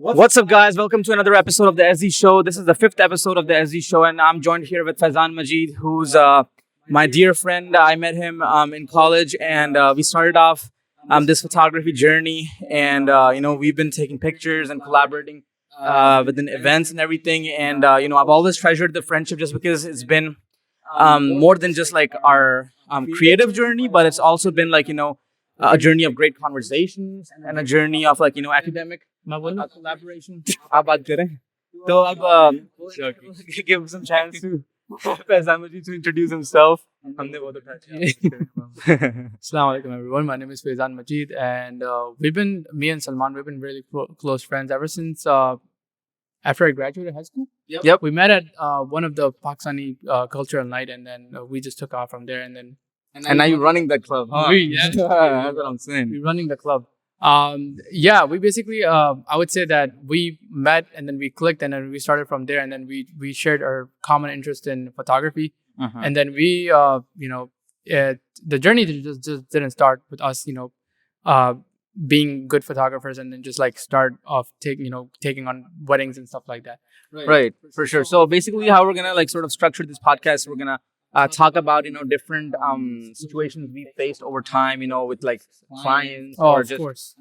What's up, guys? Welcome to another episode of the SZ Show. This is the fifth episode of the SZ Show, and I'm joined here with Faizan Majeed, who's my dear friend. I met him in college, and we started off this photography journey. And we've been taking pictures and collaborating within events and everything. And I've always treasured the friendship just because it's been more than just like our creative journey, but it's also been like a journey of great conversations and a journey of like academic collaboration. आप बात करें तो अब give some chance to Faizan Majeed to introduce himself. हमने बहुत उठाया. Assalamu alaikum everyone. My name is Faizan Majeed, and me and Salman, we've been really close friends ever since after I graduated high school. Yep. We met at one of the Pakistani cultural night, and then we just took off from there. And now you're running that club, huh? That's what I'm saying. We're running the club. We basically, I would say that we met and then we clicked and then we started from there, and then we shared our common interest in photography. And then the journey just didn't start with us, being good photographers and then just like start off taking on weddings and stuff like that. Right, for sure. So basically, how we're gonna like sort of structure this podcast, we're gonna talk about different situations we faced over time, with like clients or just course.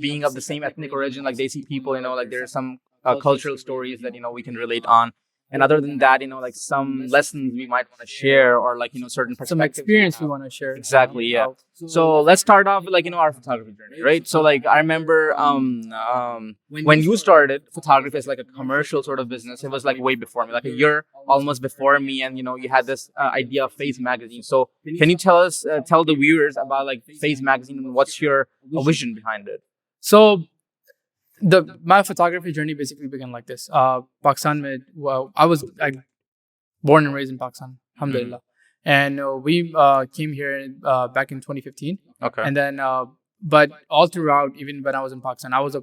being of the same ethnic origin, like Desi people, like there are some cultural stories that we can relate on. And other than that, like some lessons we might want to share, or like certain perspectives, Some experience we want to share. Exactly, yeah. So let's start off with like our photography journey, right? So like I remember when you started photography as like a commercial sort of business, it was like way before me, like a year almost before me, and you had this idea of Face magazine. So can you tell the viewers about like Face magazine and what's your vision behind it? So my photography journey basically began like this. Pakistan I was born and raised in Pakistan, alhamdulillah. And we came here back in 2015. Okay. And then but all throughout, even when I was in Pakistan, I was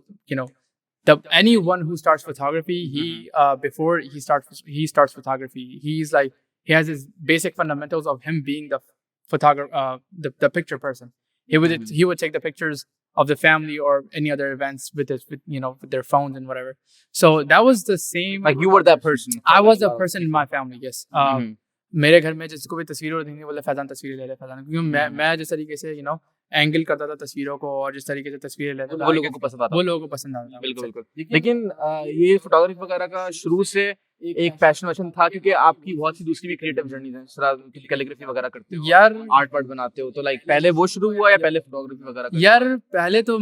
anyone who starts photography, he before he starts photography, he has his basic fundamentals of him being the photographer, the picture person. He would take the pictures of the family or any other events with their phones and whatever. So that was the same. Like you were that person. I was the person in my family. Yes. मेरे घर में जिसको भी तस्वीरें देंगे बोले फैजान तस्वीरें ले ले फैजान, क्योंकि मैं जिस तरीके से एंगल करता था तस्वीरों को और जिस तरीके से तस्वीरें लेता था वो लोगों को पसंद आता बिल्कुल लेकिन ये फोटोग्राफी वगैरह का शुरू से एक पैशन था, क्योंकि आपकी बहुत सी दूसरी भी क्रिएटिव जर्नी है, कैलीग्राफी वगैरह करते हो यार, आर्ट बनाते हो, तो लाइक पहले वो शुरू हुआ या पहले फोटोग्राफी वगैरह? यार पहले तो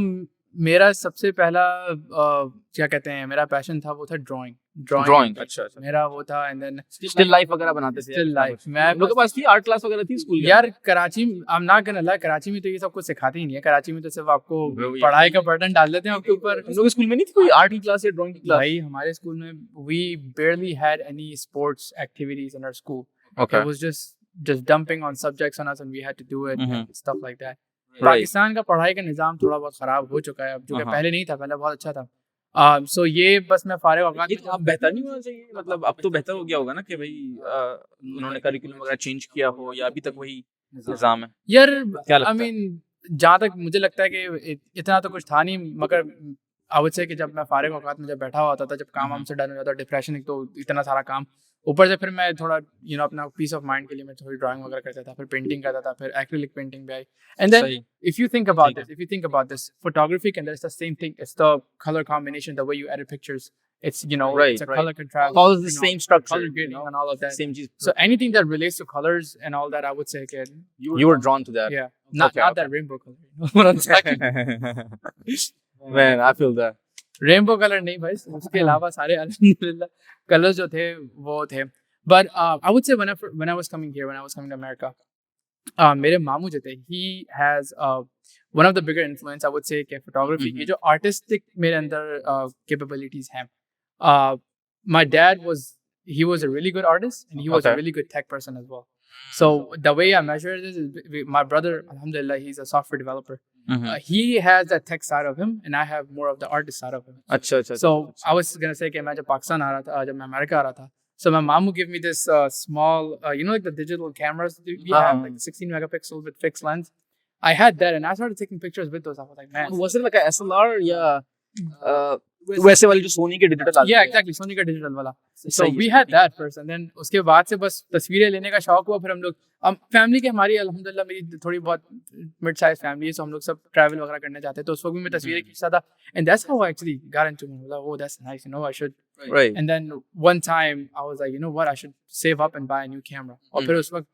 मेरा सबसे पहला क्या कहते हैं, मेरा पैशन था वो था ड्राइंग। अच्छा मेरा वो था। एंड देन स्टिल लाइफ वगैरह बनाते थे? स्टिल लाइफ मैं लोगों के पास थी, आर्ट क्लास वगैरह थी स्कूल? यार Karachi, I am not gonna lie, Karachi में तो ये सब कुछ सिखाते ही नहीं है। कराची में तो सिर्फ आपको पढ़ाई का बर्डन डाल देते हैं आपके ऊपर। हम लोग स्कूल में नहीं थी कोई आर्ट की क्लास या ड्राइंग की क्लास? भाई हमारे स्कूल में we barely had any sports activities in our school. Okay. It was just dumping on subjects on us and we had to do it and stuff like that. Pakistan का पढ़ाई का निज़ाम थोड़ा बहुत ख़राब हो चुका है अब, जो कि पहले नहीं था, पहले बहुत अच्छा था। सो ये बस मैं फारिग औकात में। अब बेहतर नहीं होना चाहिए? मतलब अब तो बेहतर हो गया होगा ना कि भाई उन्होंने करिकुलम वगैरह चेंज किया हो, या अभी तक वही निज़ाम है? यार आई मीन जहाँ तक मुझे लगता है कि इतना तो कुछ था नहीं, मगर आई वुड से कि जब मैं फारिग औकात में जब बैठा हुआ था, जब काम से डन हो जाता, डिप्रेशन, एक तो इतना सारा काम, ऊपर से फिर मैं थोड़ा अपना पीस ऑफ माइंड के लिए मैं थोड़ी ड्राइंग वगैरह करता था, फिर पेंटिंग करता था, फिर एक्रिलिक पेंटिंग भी आई। And then if you think about this photography can it's the same thing, it's the color combination, the way you edit pictures, it's it's a color contrast, follows the same structure, color grading and all of that, same cheese. So anything that relates to colors and all that, I would say you were drawn to that. Yeah, not that rainbow color, what I'm talking. Man, I feel that rainbow colour नहीं भाई, उसके अलावा सारे अल्हम्दुलिल्लाह colours जो थे वो थे। But I would say when I was coming to America, मेरे मामू जो थे, he has one of the bigger influence, I would say, कि photography की जो artistic मेरे अंदर capabilities हैं। My dad was a really good artist, and he was a really good tech person as well. So the way I measure this is, my brother, alhamdulillah, he's a software developer. He has that tech side of him, and I have more of the artist side of him. अच्छा। So I was gonna say कि मैं जब पाकिस्तान आ रहा था, जब मैं America आ रहा था, so my mom would give me this small, like the digital cameras we have, like 16 megapixels with fixed lens. I had that, and I started taking pictures with those. I was like, man. Was it like a SLR? Yeah. वैसे वाली जो सोनी के digital आती Yeah, है। exactly, Soni का digital वाला. So सही है। we had that first, and then उसके बाद से बस तस्वीरें लेने का शौक हुआ. फिर हम लोग फैमिली के हमारी अल्हम्दुलिल्लाह मेरी थोड़ी बहुत मिड साइज फैमिली है, so हम लोग सब ट्रैवल वगैरह करने जाते हैं. तो उस वक्त भी मैं तस्वीरें खींचता था. And that's how I actually got into it. Like, oh, that's nice, you know, I should. Right. And then one time I was like, you know what, I should save up and buy a new camera. और फिर उस वक्त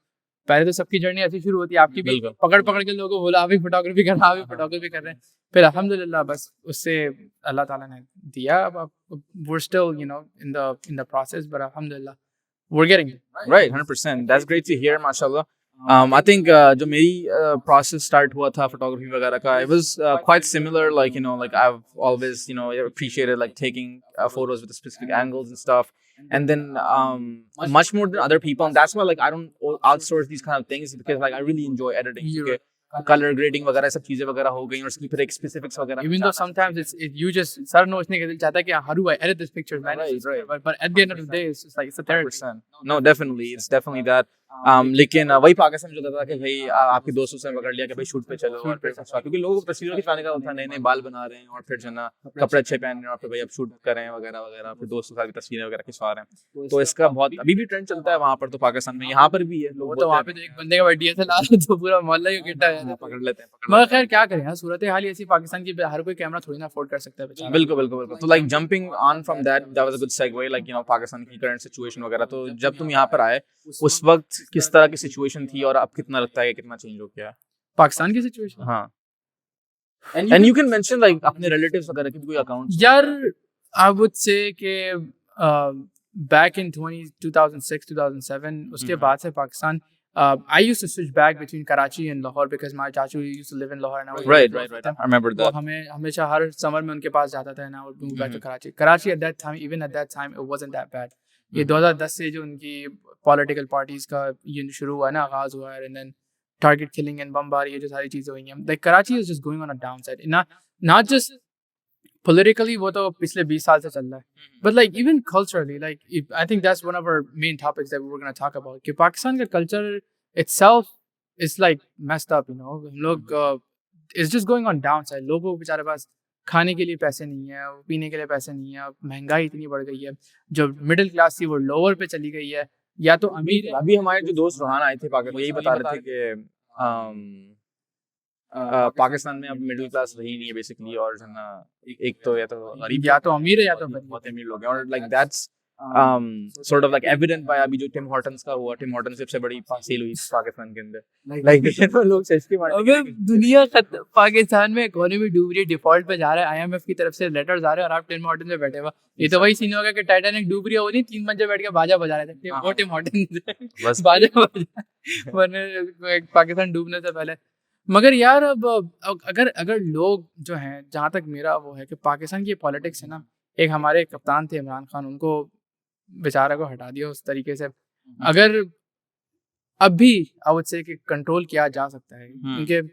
पहले तो सबकी journey ऐसी शुरू होती है, आपकी भी बिल्कुल। पकड़ पकड़ के लोगों को बोला आप भी फोटोग्राफी कर रहे हैं, आप भी फोटोग्राफी कर रहे हैं. फिर अल्हम्दुलिल्लाह बस उससे अल्लाह ताला ने दिया. अब we're still, you know, in the process, but alhamdulillah we're getting there. Right, 100%. That's great to hear, mashallah. I think जो मेरी process start हुआ था photography वगैरह का, it was quite similar. Like, you know, like I've always, you know, appreciated like taking photos with the specific angles and stuff. And then much more than other people, and that's why like I don't outsource these kind of things, because like I really enjoy editing. Okay? Color grading वगैरह सब चीजें वगैरह हो गई, और उसकी फिर एक specifics वगैरह. Even though sometimes you just सर नोचने के दिल चाहता है कि how do I edit this picture, man? Right. But at the end of the day, it's just like it's a therapy. 100%. No, definitely, it's definitely that. लेकिन वही पाकिस्तान में जो होता था कि भाई आपके दोस्तों से पकड़ लिया कि भाई शूट पे चलो, और फिर क्योंकि लोगों को तस्वीरों खिंचवाने का होता है, नए नए बाल बना रहे हैं और फिर जो ना कपड़े अच्छे पहन रहे हैं और फिर भाई अब शूट करें वगैरह वगैरह, फिर दोस्तों के साथ भी तस्वीरें वगैरह खिंचवा रहे हैं. तो इसका बहुत अभी भी ट्रेंड चलता है वहाँ पर, तो पाकिस्तान में यहाँ पर भी है. वो तो वहाँ पे तो एक बंदे का DSLR तो पूरा मोहल्ला ही इकट्ठा है, पकड़ लेते हैं. मगर खैर क्या करें यार, सूरत हाल ही ऐसी पाकिस्तान की, हर कोई कैमरा थोड़ी ना अफोर्ड कर सकता है बेचारा. बिल्कुल बिल्कुल बिल्कुल. तो like jumping on from that was a good segue, like you know Pakistan की करंट सिचुएशन वगैरह. तो जब तुम यहाँ पर आए उस वक्त किस तरह की सिचुएशन थी, और अब कितना लगता है कि कितना चेंज हो गया पाकिस्तान की सिचुएशन? हाँ. And you can mention like अपने रिलेटिव्स वगैरह के कोई अकाउंट्स. यार आई वुड से कि back in 2006 2007 उसके बाद से Pakistan, I used to switch back between Karachi and Lahore because my chachu used to live in Lahore and I was right. I remember that. तो हमें हमेशा हर समर में उनके पास जाता था and I would move back to Karachi at that time. Even at that time it wasn't that bad. ये 2010 से जो उनकी पॉलिटिकल पार्टीज का ये शुरू हुआ ना, आगाज हुआ है, and then target killing and बमबारी, ये जो सारी चीजें हुई हैं, like Karachi is just going on a downside. Not just politically, वो तो पिछले 20 साल से चल रहा है, but like even culturally, like I think that's one of our main topics that we were going to talk about, कि पाकिस्तान का culture itself is like messed up, you know. हम लोग it's just going on downside. लोगों को बेचारे पास खाने के लिए पैसे नहीं है, पीने के लिए पैसे नहीं है, महंगाई इतनी बढ़ गई है, जो मिडिल क्लास थी वो लोअर पे चली गई है, या तो अमीर. अभी हमारे जो दोस्त रोहान आए थे पाकिस्तान, यही बता रहे थे कि पाकिस्तान में अब मिडिल क्लास रही नहीं है बेसिकली, और जो ना एक तो या तो गरीब या तो अमीर है या तो बहुत अमीर लोग हैं, और like that's sort of like evident by अभी जो टिम हॉर्टन्स का हुआ. टिम हॉर्टन्स सबसे बड़ी सेल हुई पाकिस्तान के अंदर, लाइक लोग सस्ती मार. अबे दुनिया पाकिस्तान में इकोनॉमी डूब रही है, डिफॉल्ट पे जा रहा है, IMF की तरफ से लेटर्स आ रहे हैं और आप टिम हॉर्टन में बैठे हुआ. ये तो वही सीन होगा कि टाइटैनिक डूब रही है, वो नहीं 3 बंदे बैठ के बाजा बजा रहे थे, वो टिम हॉर्टन बस बाजा बजा वरना पाकिस्तान डूबने से पहले. मगर यार अब अगर लोग जो हैं, जहाँ तक मेरा वो है कि पाकिस्तान की पॉलिटिक्स है ना, एक हमारे कप्तान थे इमरान खान, उनको बेचारा को हटा दिया उस तरीके से. अगर अब भी आई वुड से कि कंट्रोल किया जा सकता है, क्योंकि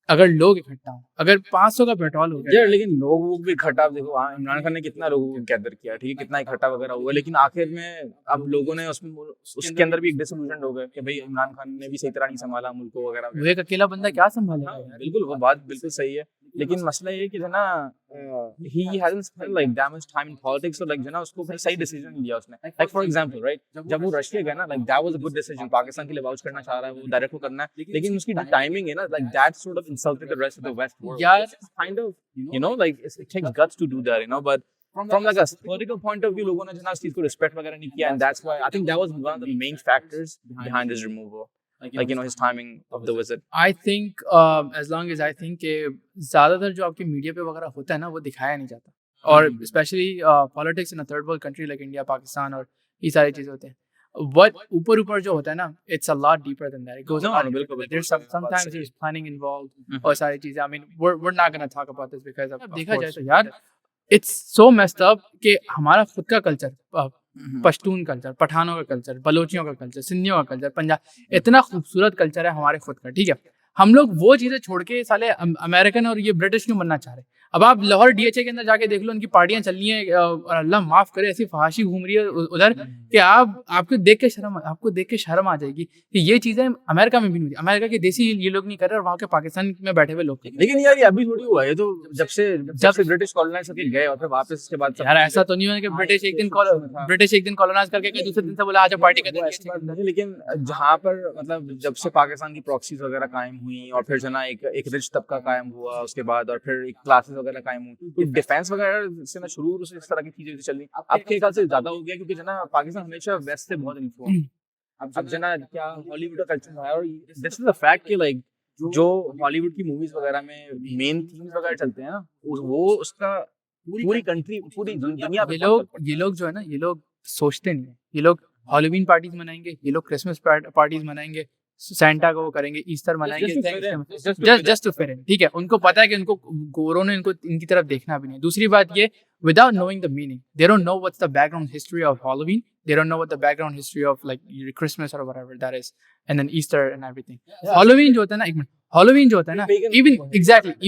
अगर लोग इकट्ठा हो, अगर 500 का पेट्रोल हो गया यार, लेकिन लोग भी इकट्ठा, देखो हाँ इमरान खान ने कितना लोगों को गैदर किया, ठीक है, कितना इकट्ठा वगैरह हुआ, लेकिन आखिर में अब लोगों ने उसके अंदर भी एक डिसइल्यूजन हो गए कि भाई इमरान खान ने भी सही तरह नहीं संभाला मुल्क को वगैरह. वो एक अकेला बंदा क्या संभालेगा यार. बिल्कुल, वो बात बिल्कुल सही है, लेकिन मसला ये कि जो ना he hasn't spent like that much time in politics, so like जो ना उसको भाई सही डिसीजन लिया उसने. Like for example, right, जब वो रशिया गया ना, like that was a good decision. Pakistan के लिए वाउच करना चाह रहा है वो, डायरेक्ट को करना है, लेकिन उसकी टाइमिंग है ना, like that sort of insulted the rest of the West world. यार kind of, you know, like it takes guts to do that, you know, but from like a political point of view, लोगों ने जो ना इस चीज को respect वगैरह नहीं किया, and that's why I think that was one of the main factors behind his removal. Like you know, his timing of the visit. I think as long as I think कि ज़्यादातर जो आपके media पे वगैरह होता है ना, वो दिखाया नहीं जाता, और specially politics in a third world country like India, Pakistan और ये सारी चीज़ें होते हैं. What ऊपर जो होता है ना, it's a lot deeper than that. It goes on. There's sometimes there's planning involved और सारी चीज़ें. I mean, we're not gonna talk about this because of देखा जाए तो यार it's so messed up कि हमारा खुद का कल्चर, पश्तून कल्चर, पठानों का कल्चर, बलोचियों का कल्चर, सिंधियों का कल्चर, पंजाब, इतना खूबसूरत कल्चर है हमारे खुद का, ठीक है. हम लोग वो चीज़ें छोड़ के साले अमेरिकन और ये ब्रिटिश क्यों बनना चाह रहे हैं? अब आप लाहौर डीएचए के अंदर जाके देख लो, उनकी पार्टियां चल रही हैं और अल्लाह माफ करे ऐसी फहाशी घूम रही है उधर कि आपको देख के शर्म आ जाएगी कि ये चीजें अमेरिका में भी नहीं होती। अमेरिका के देसी ये लोग नहीं कर रहे और वहाँ के पाकिस्तान में बैठे हुए लोग। लेकिन यार ये अभी थोड़ी हुआ है, तो जब से ब्रिटिश कॉलोनाइज करके गए और फिर वापस उसके बाद यार ऐसा तो नहीं हुआ कि ब्रिटिश एक दिन कॉलोनाइज करके गए, दूसरे दिन से बोला आज पार्टी करते। लेकिन जहाँ पर मतलब जब से पाकिस्तान की प्रॉक्सीज वगैरह कायम हुई और फिर जो ना एक रिच तबका कायम हुआ उसके बाद, और फिर एक क्लासेस वगैरह कायम हुई, तो डिफेंस वगैरह से ना शुरू से इस तरह की चीजें चल रही। आपके ख्याल से ज्यादा हो गया क्योंकि जो ना पाकिस्तान हमेशा वेस्ट से बहुत इन्फ्लुएंस, अब जो ना क्या हॉलीवुड का कल्चर है, और दिस इज द फैक्ट कि लाइक जो हॉलीवुड की मूवीज वगैरह में मेन थीम्स वगैरह चलते हैं ना, वो उसका पूरी कंट्री पूरी दुनिया पे ये लोग जो है ना, ये लोग सोचते नहीं है। ये लोग हॉलोवीन पार्टीज मनाएंगे, ये लोग क्रिसमस पार्टीज मनाएंगे, सेंटा को वो करेंगे, ईस्टर मनाएंगे जस्ट टू फिट इन। ठीक है, उनको पता है कि उनको गोरों ने इनकी तरफ देखना भी नहीं। दूसरी बात ये, without knowing the meaning, they don't know what's the background history of Halloween, they don't know what the background history of like Christmas or whatever that is, and then Easter and everything. Halloween जो होता है ना, एक minute, Halloween जो होता है ना,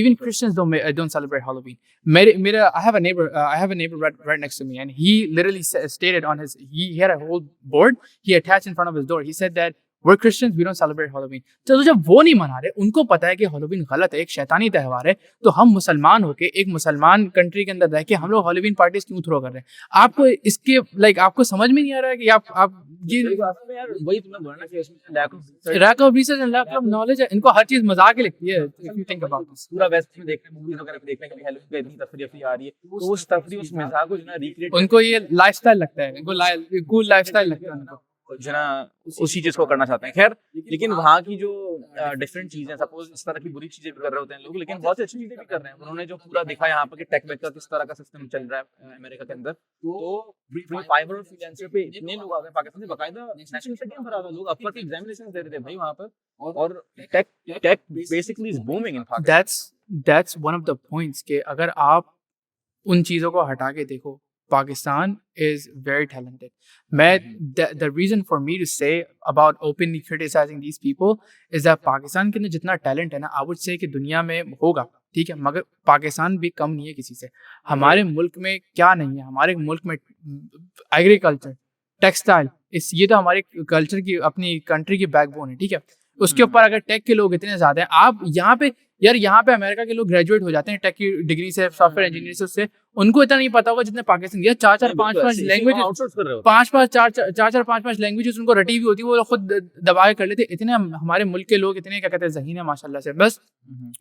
even Christians don't celebrate Halloween. I have a neighbor right next to me, and he literally stated on he had a whole board he attached in front of his door. He said that we're Christians, we don't celebrate Halloween. तो जब वो नहीं मना रहे, उनको पता है कि Halloween गलत है, एक शैतानी त्यौहार है, तो हम मुसलमान होके एक मुसलमान कंट्री के अंदर रह के हम लोग Halloween पार्टीज क्यों थ्रो कर रहे हैं? आपको इसके आपको समझ में नहीं आ रहा है कि आप ये वही तुमने बोला ना कि lack of research and lack of knowledge है। इनको हर चीज मजाक ही लगती है। If you think about this, पूरा वेस्ट में देखने मूवीज वगैरह देखने के लिए Halloween पे इतनी तफरीह आ रही है, तो उस तफरीह उस मजाक को जो ना रिक्रिएट उनको ये लाइफस्टाइल लगता है, इनको कूल लाइफस्टाइल लगता है उनको, जो ना उसी चीज को करना चाहते हैं। खैर, लेकिन वहाँ की जो डिफरेंट चीजें, सपोज इस तरह की बुरी चीजें भी कर रहे होते हैं लोग, लेकिन बहुत अच्छी चीजें भी कर रहे हैं। उन्होंने जो पूरा दिखा यहाँ पर कि टेक वेक का किस तरह का सिस्टम चल रहा है अमेरिका के अंदर, तो फ्री फाइबर और फ्रीलांसर पे इतने लोग आ गए पाकिस्तान से, बाकायदा नेशनल सेकेंड भरा हुआ, लोग अपवर के एग्जामिनेशन दे रहे थे भाई वहाँ पर, और tech basically is booming in Pakistan. That's one of the points कि अगर आप उन चीज़ों को हटा के देखो, Pakistan is very talented. The reason for me to say about openly criticizing these people is that Pakistan के अंदर जितना टैलेंट है ना, I would say कि दुनिया में होगा, ठीक है, मगर पाकिस्तान भी कम नहीं है किसी से। हमारे मुल्क में क्या नहीं है? हमारे मुल्क में एग्रीकल्चर, टेक्सटाइल, ये तो हमारे कल्चर की, अपनी कंट्री की बैकबोन है, ठीक है। उसके ऊपर अगर टेक के लोग इतने ज्यादा हैं, आप यहाँ पे अमेरिका के लोग ग्रेजुएट हो जाते हैं टेक की डिग्री से, सॉफ्टवेयर इंजीनियर से, उससे उनको इतना नहीं पता होगा जितने पाकिस्तान या चार पांच लैंग्वेजेस उनको रटी हुई होती है, वो खुद दबा के कर लेते। इतने हमारे मुल्क के लोग इतने क्या कहते हैं ज़हीन है माशाल्लाह से, बस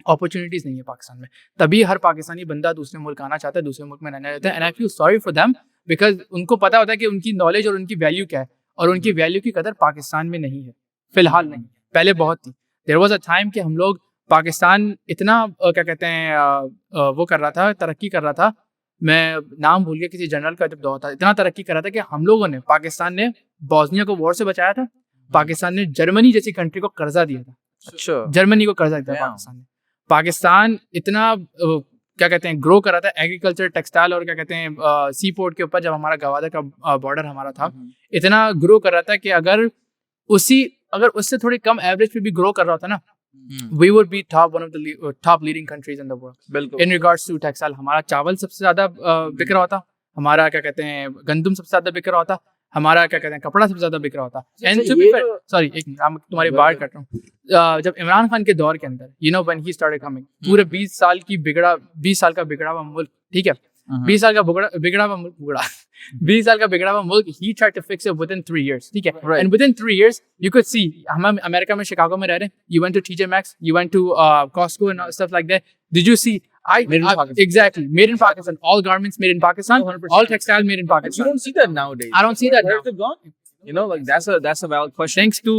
अपॉर्चुनिटीज नहीं है पाकिस्तान में। तभी हर पाकिस्तानी बंदा दूसरे मुल्क आना चाहता है, दूसरे मुल्क में रहना चाहता है। And I feel sorry for them, because उनको पता होता है कि उनकी नॉलेज और उनकी वैल्यू क्या है, और उनकी वैल्यू की कदर पाकिस्तान में नहीं है फिलहाल, नहीं, पहले बहुत थी। देयर वाज अ टाइम कि हम लोग पाकिस्तान इतना क्या कहते हैं वो कर रहा था, तरक्की कर रहा था, मैं नाम भूल गया किसी जनरल का जब दौर था, इतना तरक्की कर रहा था कि हम लोगों ने, पाकिस्तान ने बॉस्निया को वॉर से बचाया था, पाकिस्तान ने जर्मनी जैसी कंट्री को कर्जा दिया था। अच्छा, जर्मनी को कर्जा दिया था पाकिस्तान ने। पाकिस्तान इतना क्या कहते हैं ग्रो कर रहा था, एग्रीकल्चर, टेक्सटाइल और क्या कहते हैं सी पोर्ट के ऊपर, जब हमारा गवादर का बॉर्डर हमारा था, इतना ग्रो कर रहा था कि अगर उससे थोड़ी कम एवरेज पे भी ग्रो कर रहा होता ना, we would be one of the top leading countries in the world in regards to textile. हमारा चावल सबसे ज्यादा बिक रहा होता, हमारा क्या कहते हैं गंदम सबसे ज्यादा बिक रहा होता, हमारा क्या कहते हैं कपड़ा सबसे ज्यादा बिक रहा होता। एंड सॉरी, एक मिनट तुम्हारी बात कर रहा हूँ। जब इमरान खान के दौर के अंदर, you know when he started coming, पूरे 20 साल का बिगड़ा हुआ मुल्क, ठीक है, 20 साल का बिगड़ा हुआ मुल्क, he tried to fix it within 3 years, ठीक है, and within 3 years you could see, हम अमेरिका में शिकागो में रह रहे हैं, you went to TJ Maxx, you went to Costco and stuff like that, did you see exactly made in Pakistan, all garments made in Pakistan, 100%. All textile made in Pakistan. You don't see that nowadays. I don't see that now. Where's it gone? You know, like that's a valid question. Thanks to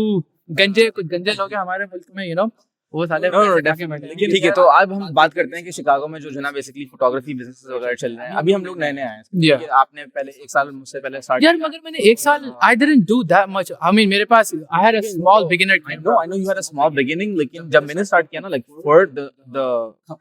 कुछ गंजे लोग हैं हमारे मुल्क में, you know, वो साले लेकिन ठीक है। तो अब हम बात करते हैं कि शिकागो में जो ना बेसिकली फोटोग्राफी बिजनेस वगैरह चल रहे हैं। अभी हम लोग नए आए हैं, आपने पहले 1 साल मुझसे पहले स्टार्ट यार, मगर मैंने 1 साल I didn't do that much. I mean, मेरे पास I had a small beginner. I know you had a small beginning, लेकिन जब मैंने स्टार्ट किया ना, like for the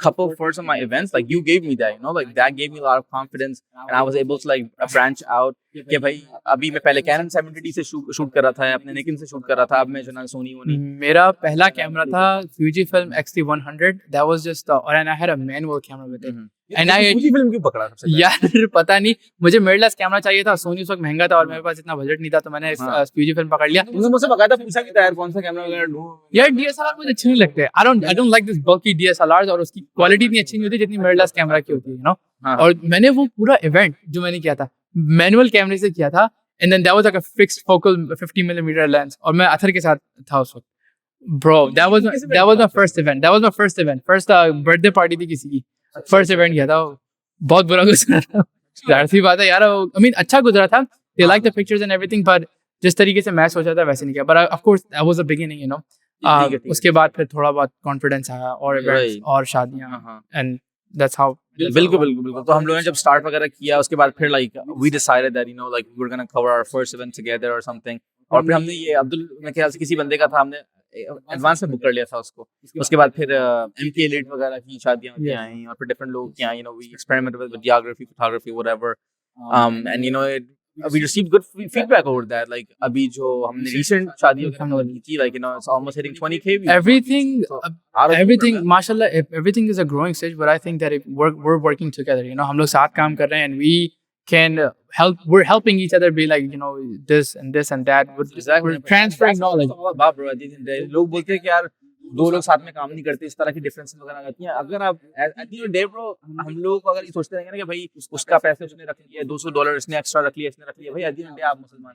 couple first of my events, like you gave me that, you know, like that gave me a lot of confidence, and I was able to like branch out. कि भाई अभी मैं पहले Canon 70D से shoot कर रहा था, अपने Nikon से शूट कर रहा था, अब मैं जो ना सोनी वोनी। मेरा पहला कैमरा था Fujifilm X-T100. That was just and I had a manual camera with it. And I Fujifilm क्यों पकड़ा सबसे पहले? यार पता नहीं, मुझे मिररलेस कैमरा चाहिए था, सोनी उस वक्त महंगा था और मेरे पास इतना बजट नहीं था, तो मैंने Fujifilm पकड़ लिया। तुमने मुझसे बकायदा पूछा कि यार कौन सा कैमरा वगैरह लूं? यार DSLR मुझे अच्छे नहीं लगते। I don't like this bulky DSLRs, और उसकी क्वालिटी इतनी अच्छी नहीं होती जितनी मिररलेस कैमरा की होती है, you know। और मैंने वो पूरा इवेंट जो मैंने किया था मैनुअल कैमरे से किया था, and then that was like a fixed focal 50mm lens, और मैं अथर के साथ था उस वक्त। Bro, that was my first event. First birthday party थी किसी की, first event किया था, बहुत बुरा गुजरा था। जाहिर सी बात है यार, I mean अच्छा गुजरा था, they liked the pictures and everything, but जिस तरीके से मैं सोचा था वैसे नहीं किया, but of course that was the beginning, you know। उसके बाद फिर थोड़ा बहुत कॉन्फिडेंस आया, और इवेंट्स और शादियां, and that's how। बिल्कुल। तो हम लोगों ने जब स्टार्ट वगैरह किया, उसके बाद फिर like we decided that you know like we were gonna cover our first event together or something, और फिर हमने ये अब्दुल, मेरे ख्याल से किसी बंदे का था, हमने एडवांस में बुक कर लिया था उसको। उसके बाद फिर MK Elite वगैरह की शादियां आई, और फिर डिफरेंट लोग की आई, you know we experimented with videography, photography, whatever, and you know we received good feedback over that, like अभी जो हमने recent शादी वगैरह की थी, like you know it's almost hitting 20K views. everything mashallah, everything is a growing stage, but I think that if we're working together, you know, हम लोग साथ काम कर रहे हैं, and we can we're helping each other be like, you know, this and that, we're transferring knowledge. लोग बोलते हैं कि यार दो लोग साथ में काम नहीं करते, इस तरह की डिफरेंसेस वगैरह आती हैं। अगर आप एट द डे ब्रो, हम लोग अगर ये सोचते रहेंगे ना कि भाई उसका पैसे उसने रख लिया, $200 इसने एक्स्ट्रा रख लिया, इसने रख लिया, भाई एट द डे आप मुसलमान,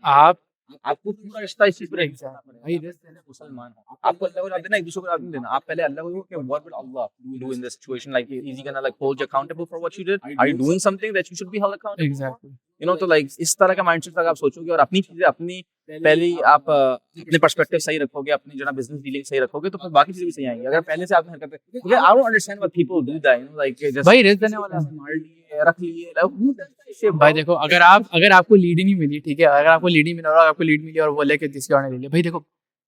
आपको पूरा रिश्ता इस चीज पर भाई मुसलमान हो, आपको अल्लाह को याद देना, एक दूसरे को याद नहीं देना। आप पहले अल्लाह को कि what will Allah do in this situation, like is he gonna like hold you accountable for what you did, are you doing something that you should be held accountable? Exactly, you know, तो like इस तरह का mindset अगर आप सोचोगे और अपनी चीजें अपनी पहले आप अपने पर्सपेक्टिव सही रखोगे, अपनी जो ना बिजनेस डीलिंग सही रखोगे, तो फिर बाकी चीजें भी सही आएंगी। अगर पहले से आपने हरकत है, I don't understand why people do that, you know, like just भाई रिस्क देने वाला मार लिए, रख लिए, who does that shit, भाई देखो, अगर आपको लीड ही नहीं मिली, ठीक है, अगर आपको लीड ही मिला और आपको लीड मिली और वो लेके किसी और ने ले लिया, भाई देखो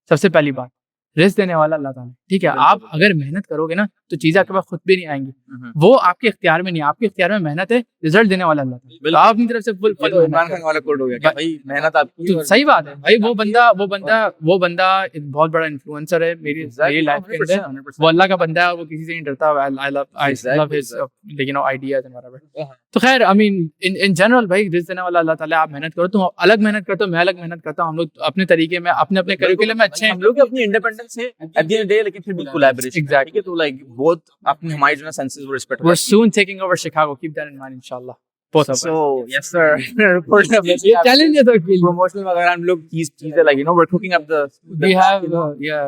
सबसे पहली बात, रिस्क देने वाला अल्लाह ताला, ठीक है। आप अगर मेहनत करोगे ना तो चीजें आपके पास खुद भी नहीं आएंगी, वो आपके इख्तियार में नहीं, आपके इख्तियार में मेहनत है, रिजल्ट देने वाला अल्लाह ताला। तो आप अपनी तरफ से फुल इमरान खान वाला कोड हो गया कि भाई मेहनत आपकी, तो सही बात है भाई। वो बंदा एक बहुत बड़ा इन्फ्लुएंसर है मेरी लाइफ के अंदर, वो अल्लाह का बंदा है, वो किसी से नहीं डरता। I love his you know ideas and whatever। तो खैर I mean in general भाई, रिस्क देने वाला अल्लाह ताला। आप मेहनत करो, तुम अलग मेहनत करते हो, मैं अलग मेहनत करता हूँ, हम लोग अपने तरीके में अपने करिकुलम में अच्छे हैं, हम लोग अपनी इंडिपेंडेंस से at the end of the day, लेकिन फिर भी collaboration, exactly, तो like both अपने हमारे जो ना senses वो respect, we're soon taking over Chicago, keep that in mind inshallah, both of us। So yes sir, ये challenge है तो promotional वगैरह हम लोग चीजें like you know we're cooking up the we have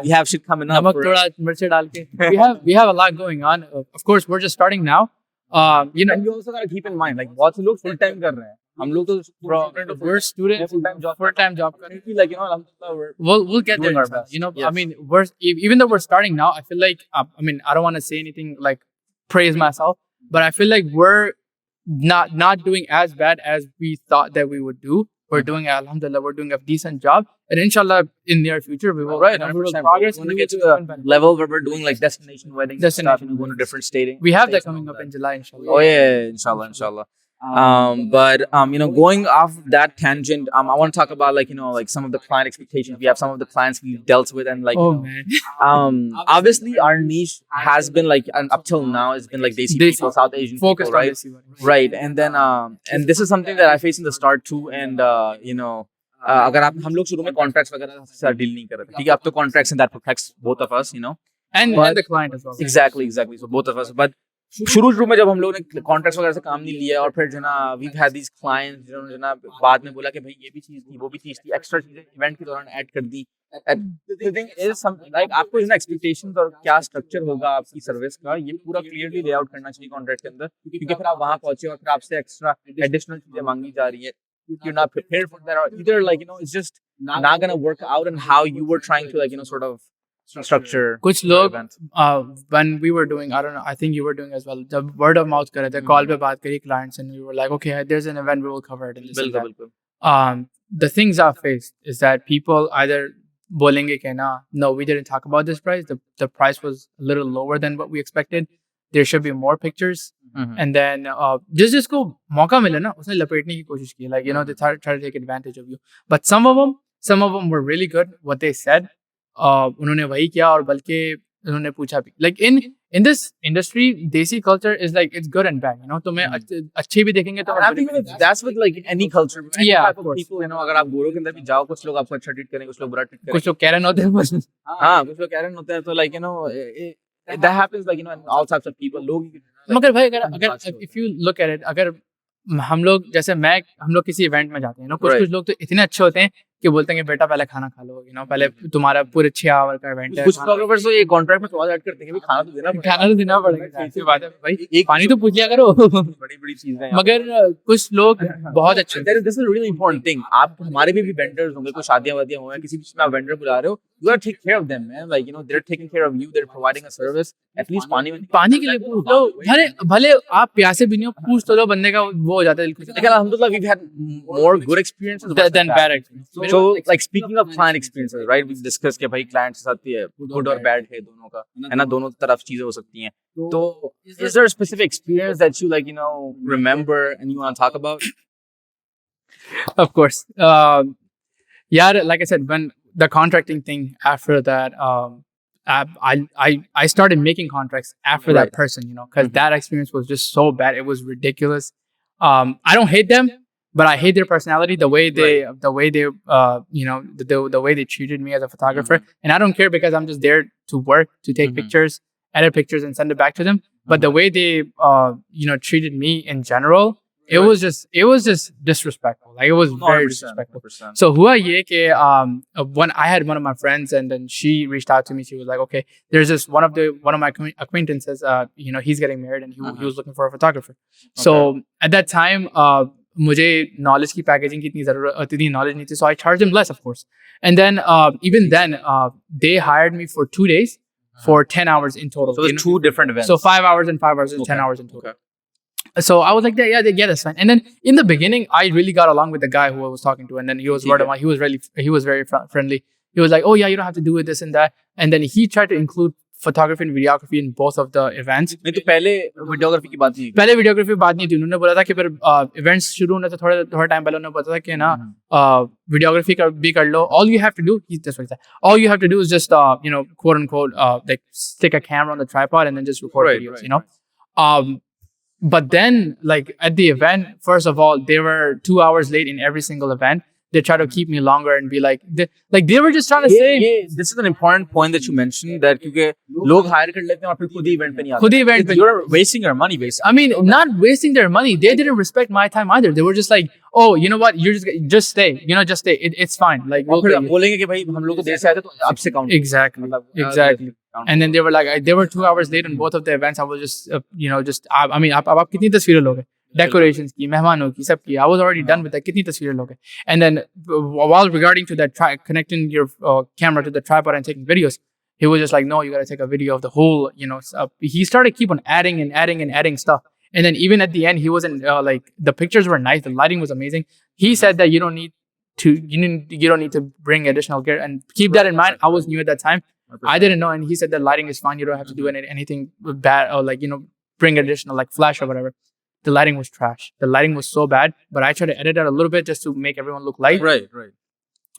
we have shit coming up, नमक थोड़ा मिर्च डाल के we have a lot going on। Of course we're just starting now, you know, and you also gotta keep in mind like बहुत से लोग full time कर रहे हैं, हम लोग तो we're students, full time job कर रहे हैं, like you know alhamdulillah we'll get there our best, you know। yes. I mean even though we're starting now, I feel like I mean I don't want to say anything like praise myself, but I feel like we're not doing as bad as we thought that we would do. We're doing alhamdulillah, we're doing a decent job, and inshallah in near future we will progress and get to a level where we're doing like destination weddings, stuff, and going to different states. We have that coming up in July inshallah. Oh yeah, inshallah. But you know, going off that tangent, I want to talk about like you know like some of the client expectations. We have some of the clients we've dealt with, and like obviously our niche has been like, and up till now it's been like Desi people, South Asian focused people, right? Right, and then and this is something that I faced in the start too, and you know अगर आप हम लोग शुरू में contracts वगैरह से deal नहीं कर रहे थे, ठीक है, अब तो contracts and that protects both of us, you know, and the client as well। exactly so both of us, but शुरू में जब हम लोगों ने कॉन्ट्रैक्ट्स वगैरह से काम नहीं लिया, और फिर जो ना we've had these clients जो ना बाद में बोला कि भाई ये भी चीज थी, वो भी चीज थी, एक्स्ट्रा चीजें इवेंट के दौरान ऐड कर दी। The thing is like आपको जो ना एक्सपेक्टेशंस और क्या स्ट्रक्चर होगा आपकी सर्विस का, ये पूरा क्लियरली ले आउट करना चाहिए कॉन्ट्रैक्ट के अंदर, क्योंकि फिर आप वहां पहुंचे और फिर आपसे एक्स्ट्रा एडिशनल चीजें मांगी जा रही है, you're not prepared for that, or either like you know it's just not gonna work out and how you were trying to like you know sort of structure कुछ लोग when we were doing, I don't know, I think you were doing as well, जब word of mouth कर रहे थे, call पे बात करी clients, and we were like okay there's an event, we will cover it, and this and that। The things I've faced is that people either बोलेंगे कि ना no we didn't talk about this price, the price was a little lower than what we expected, there should be more pictures. And then जिसको मौका मिले ना उसने लपेटने की कोशिश की, like you know they try to take advantage of you. But some of them were really good what they said. उन्होंने वही किया और बल्कि उन्होंने पूछा भी, like in this industry desi culture is like it's good and bad, you know. तुम्हें अच्छे भी देखेंगे तो I think that's with like any culture, any Yeah, type of of course. people, you know. अगर आप गोरों के अंदर भी जाओ, कुछ लोग आपको अच्छा ट्रीट करेंगे, कुछ लोग बुरा ट्रीट कुछ लोग कैरन होते हैं बस. करेंगे. हाँ, कुछ लोग कैरन होते हैं, तो like you know that happens, like you know, in all types of people. लोग मगर भाई अगर if you look at it, अगर हम लोग जैसे हम लोग किसी इवेंट में जाते हैं ना, कुछ लोग तो इतने अच्छे होते हैं कि बोलते हैं कि बेटा पहले खाना खा लो, you know, पहले तुम्हारा पूरे 6 आवर का इवेंट है. कुछ फोटोग्राफर्स तो ये कॉन्ट्रैक्ट में क्लॉज ऐड करते हैं कि खाना तो देना पड़ेगा. ऐसी बात है भाई, पानी तो पूछ लिया करो. बड़ी चीजें हैं. मगर कुछ लोग बहुत अच्छे होते हैं. This is a really important thing. आप हमारे भी वेंडर्स होंगे, कोई शादियां वादियां होंगे, किसी चीज में आप वेंडर बुला रहे हो, you gotta take care of them, man. Like you know, they're taking care of you, they're providing a service. At least पानी के लिए पूछ लो, भले आप प्यासे भी नहीं हो, पूछ तो लो, बंदे का वो हो जाता है. लेकिन alhamdulillah we've had more good experiences than bad experiences. So like speaking of client experiences, right, we've discussed कि भाई client के साथ भी है good और bad है दोनों का, है ना, दोनों तरफ चीजें हो सकती हैं. तो is there a specific experience that you like you know remember and you want to talk about? Of course. Yeah, like I said, when the contracting thing after that, I started making contracts after that person, you know, because that experience was just so bad. It was ridiculous. I don't hate them, but I hate their personality, the way they you know, the way they treated me as a photographer. And I don't care because I'm just there to work, to take pictures, edit pictures, and send it back to them. But the way they you know, treated me in general, it was just disrespectful. Like it was very disrespectful. 100%. So hua ye ke when I had one of my friends, and then she reached out to me. She was like, okay, there's this one of my acquaintances, you know, he's getting married and he was looking for a photographer. So at that time मुझे knowledge की packaging की इतनी knowledge नहीं थी, so I charged him less, of course. And then even then they hired me for 2 days for 10 hours in total. So there's 2 different events. So 5 hours and 5 hours and 10 hours in total. So I was like, yeah, that's fine. And then in the beginning, I really got along with the guy who I was talking to, and then he was word of mouth. He was very friendly. He was like, oh yeah, you don't have to do it, this and that. And then he tried to include photography and videography in both of the events. नहीं तो पहले videography की बात नहीं. पहले videography की बात नहीं थी. उन्होंने बोला था कि फिर इवेंट्स शुरू होने से थोड़ा टाइम पहले उन्होंने बताया कि ना वीडियोग्राफी भी कर लो. All you have to do, all you have to do is just you know, quote unquote like stick a camera on the tripod and then just record videos, you know. But then, like at the event, first of all, they were 2 hours late in every single event. They try to keep me longer and be like they were just trying to say. This is an important point that you mentioned, that क्योंकि लोग hire कर लेते हैं और फिर खुद ही event पे नहीं आते. खुद ही event पे. You're wasting your money basically. I mean, not wasting their money. They didn't respect my time either. They were just like, oh, you know what? You're just stay. You know, just stay. It's fine. Like we'll बोलेंगे कि भाई हम लोग तो देर से आए थे तो अब से count. Exactly. And then they were like, they were 2 hours late on both of the events. I was just you know, just I mean, आप कितनी तस्वीरें लोगे? Decorations की, मेहमानों की, सब की. I was already done with that. कितनी तस्वीरें लोगे? And then while regarding to that, connecting your camera to the tripod and taking videos, he was just like, no, you gotta take a video of the whole, you know. He started keep on adding stuff. And then even at the end, he wasn't like, the pictures were nice, the lighting was amazing. He said that you don't need to bring additional gear, and keep that in mind. I was new at that time. 100%. I didn't know, and he said that lighting is fine. You don't have to do anything bad or like, you know, bring additional like flash or whatever. The lighting was trash. The lighting was so bad, but I tried to edit it a little bit just to make everyone look light. Right.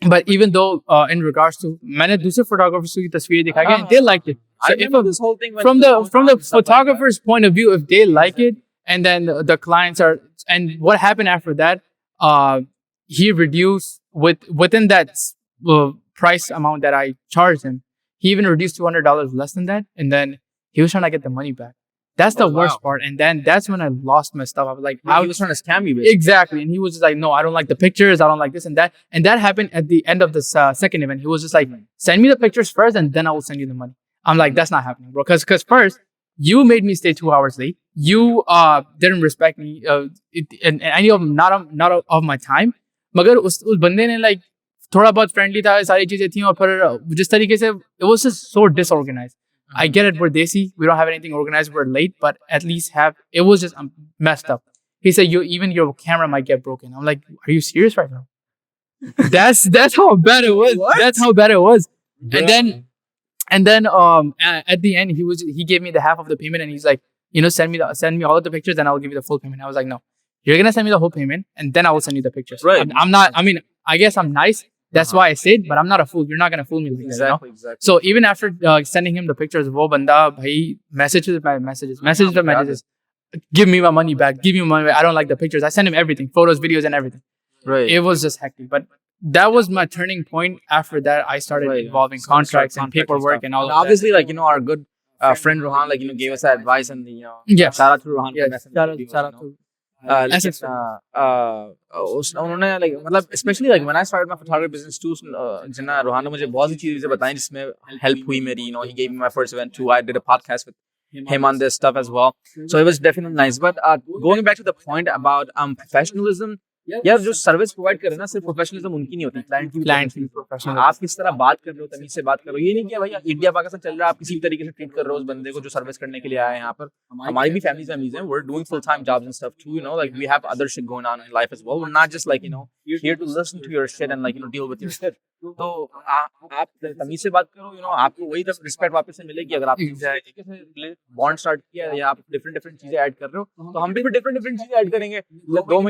But even though in regards to, मैंने दूसरे photographers की तस्वीरें दिखाई हैं, they liked it. So I remember this whole thing from the photographer's point of view, if they like it, and then the clients are, and what happened after that, he reduced within that price amount that I charged him. He even reduced $200 less than that, and then he was trying to get the money back. That's the worst part. And then that's when I lost my stuff. I was like, he was trying to scam you, basically. Exactly. And he was just like, no, I don't like the pictures. I don't like this and that. And that happened at the end of this second event. He was just like, send me the pictures first, and then I will send you the money. I'm like, that's not happening, bro. Because first, you made me stay 2 hours late. You didn't respect me and any of not of my time. मगर उस बंदे ने like थोड़ा बहुत friendly था, सारी चीजें थी, और फिर जिस तरीके से, it was just so disorganized. I get it, we're Desi, we don't have anything organized, we're late, but at least it was just messed up. He said, even your camera might get broken. I'm like, are you serious right now? That's how bad it was. What? That's how bad it was. Yeah. And then at the end, he gave me the half of the payment, and he's like, send me all of the pictures and I'll give you the full payment. I was like, no, you're gonna send me the whole payment and then I will send you the pictures. Right. I'm not. I mean, I guess I'm nice. That's why I said, but I'm not a fool. You're not gonna fool me like that, you know? Exactly. So even after sending him the pictures, वो बंदा भाई messages. Give me my money back. Give me my money back. I don't like the pictures. I sent him everything, photos, videos, and everything. Right. It was just hectic. But that was my turning point. After that, I started involving contracts and paperwork and all. Obviously, like our good friend Rohan, like gave us that advice and Yeah. shout out to Rohan. Shout out to. उन्होंने like मतलब especially like when I started my photography business too, जिन्ना रोहान ने मुझे बहुत सी चीजें बताई जिसमें help हुई मेरी. He gave me my first event too. I did a podcast with him on this stuff as well. So it was definitely nice. But going back to the point about professionalism, यार जो service provide कर रहे हैं ना, सिर्फ professionalism उनकी नहीं होती, क्लाइंट की प्रोफेशनल. आप किस तरह बात कर रहे हो, तमीज से बात कर रहे हो. ये नहीं कि भाई इंडिया पाकिस्तान चल रहा है, आप किसी भी तरीके से ट्रीट कर रहे हो उस बंदे को जो सर्विस करने के लिए आया है यहाँ पर. हमारी भी फैमिलीज हैं, we're doing full time jobs and stuff too, like we have other shit going on in life as well. We're not just like here to listen to your shit and like deal with your shit. तो आप तमीज से बात करो, आपको वही respect वापस से मिलेगी अगर आप तरीके से बॉन्ड स्टार्ट किया या आप डिफरेंट चीजें ऐड कर रहे हो, तो हम भी डिफरेंट चीजें ऐड करेंगे. 2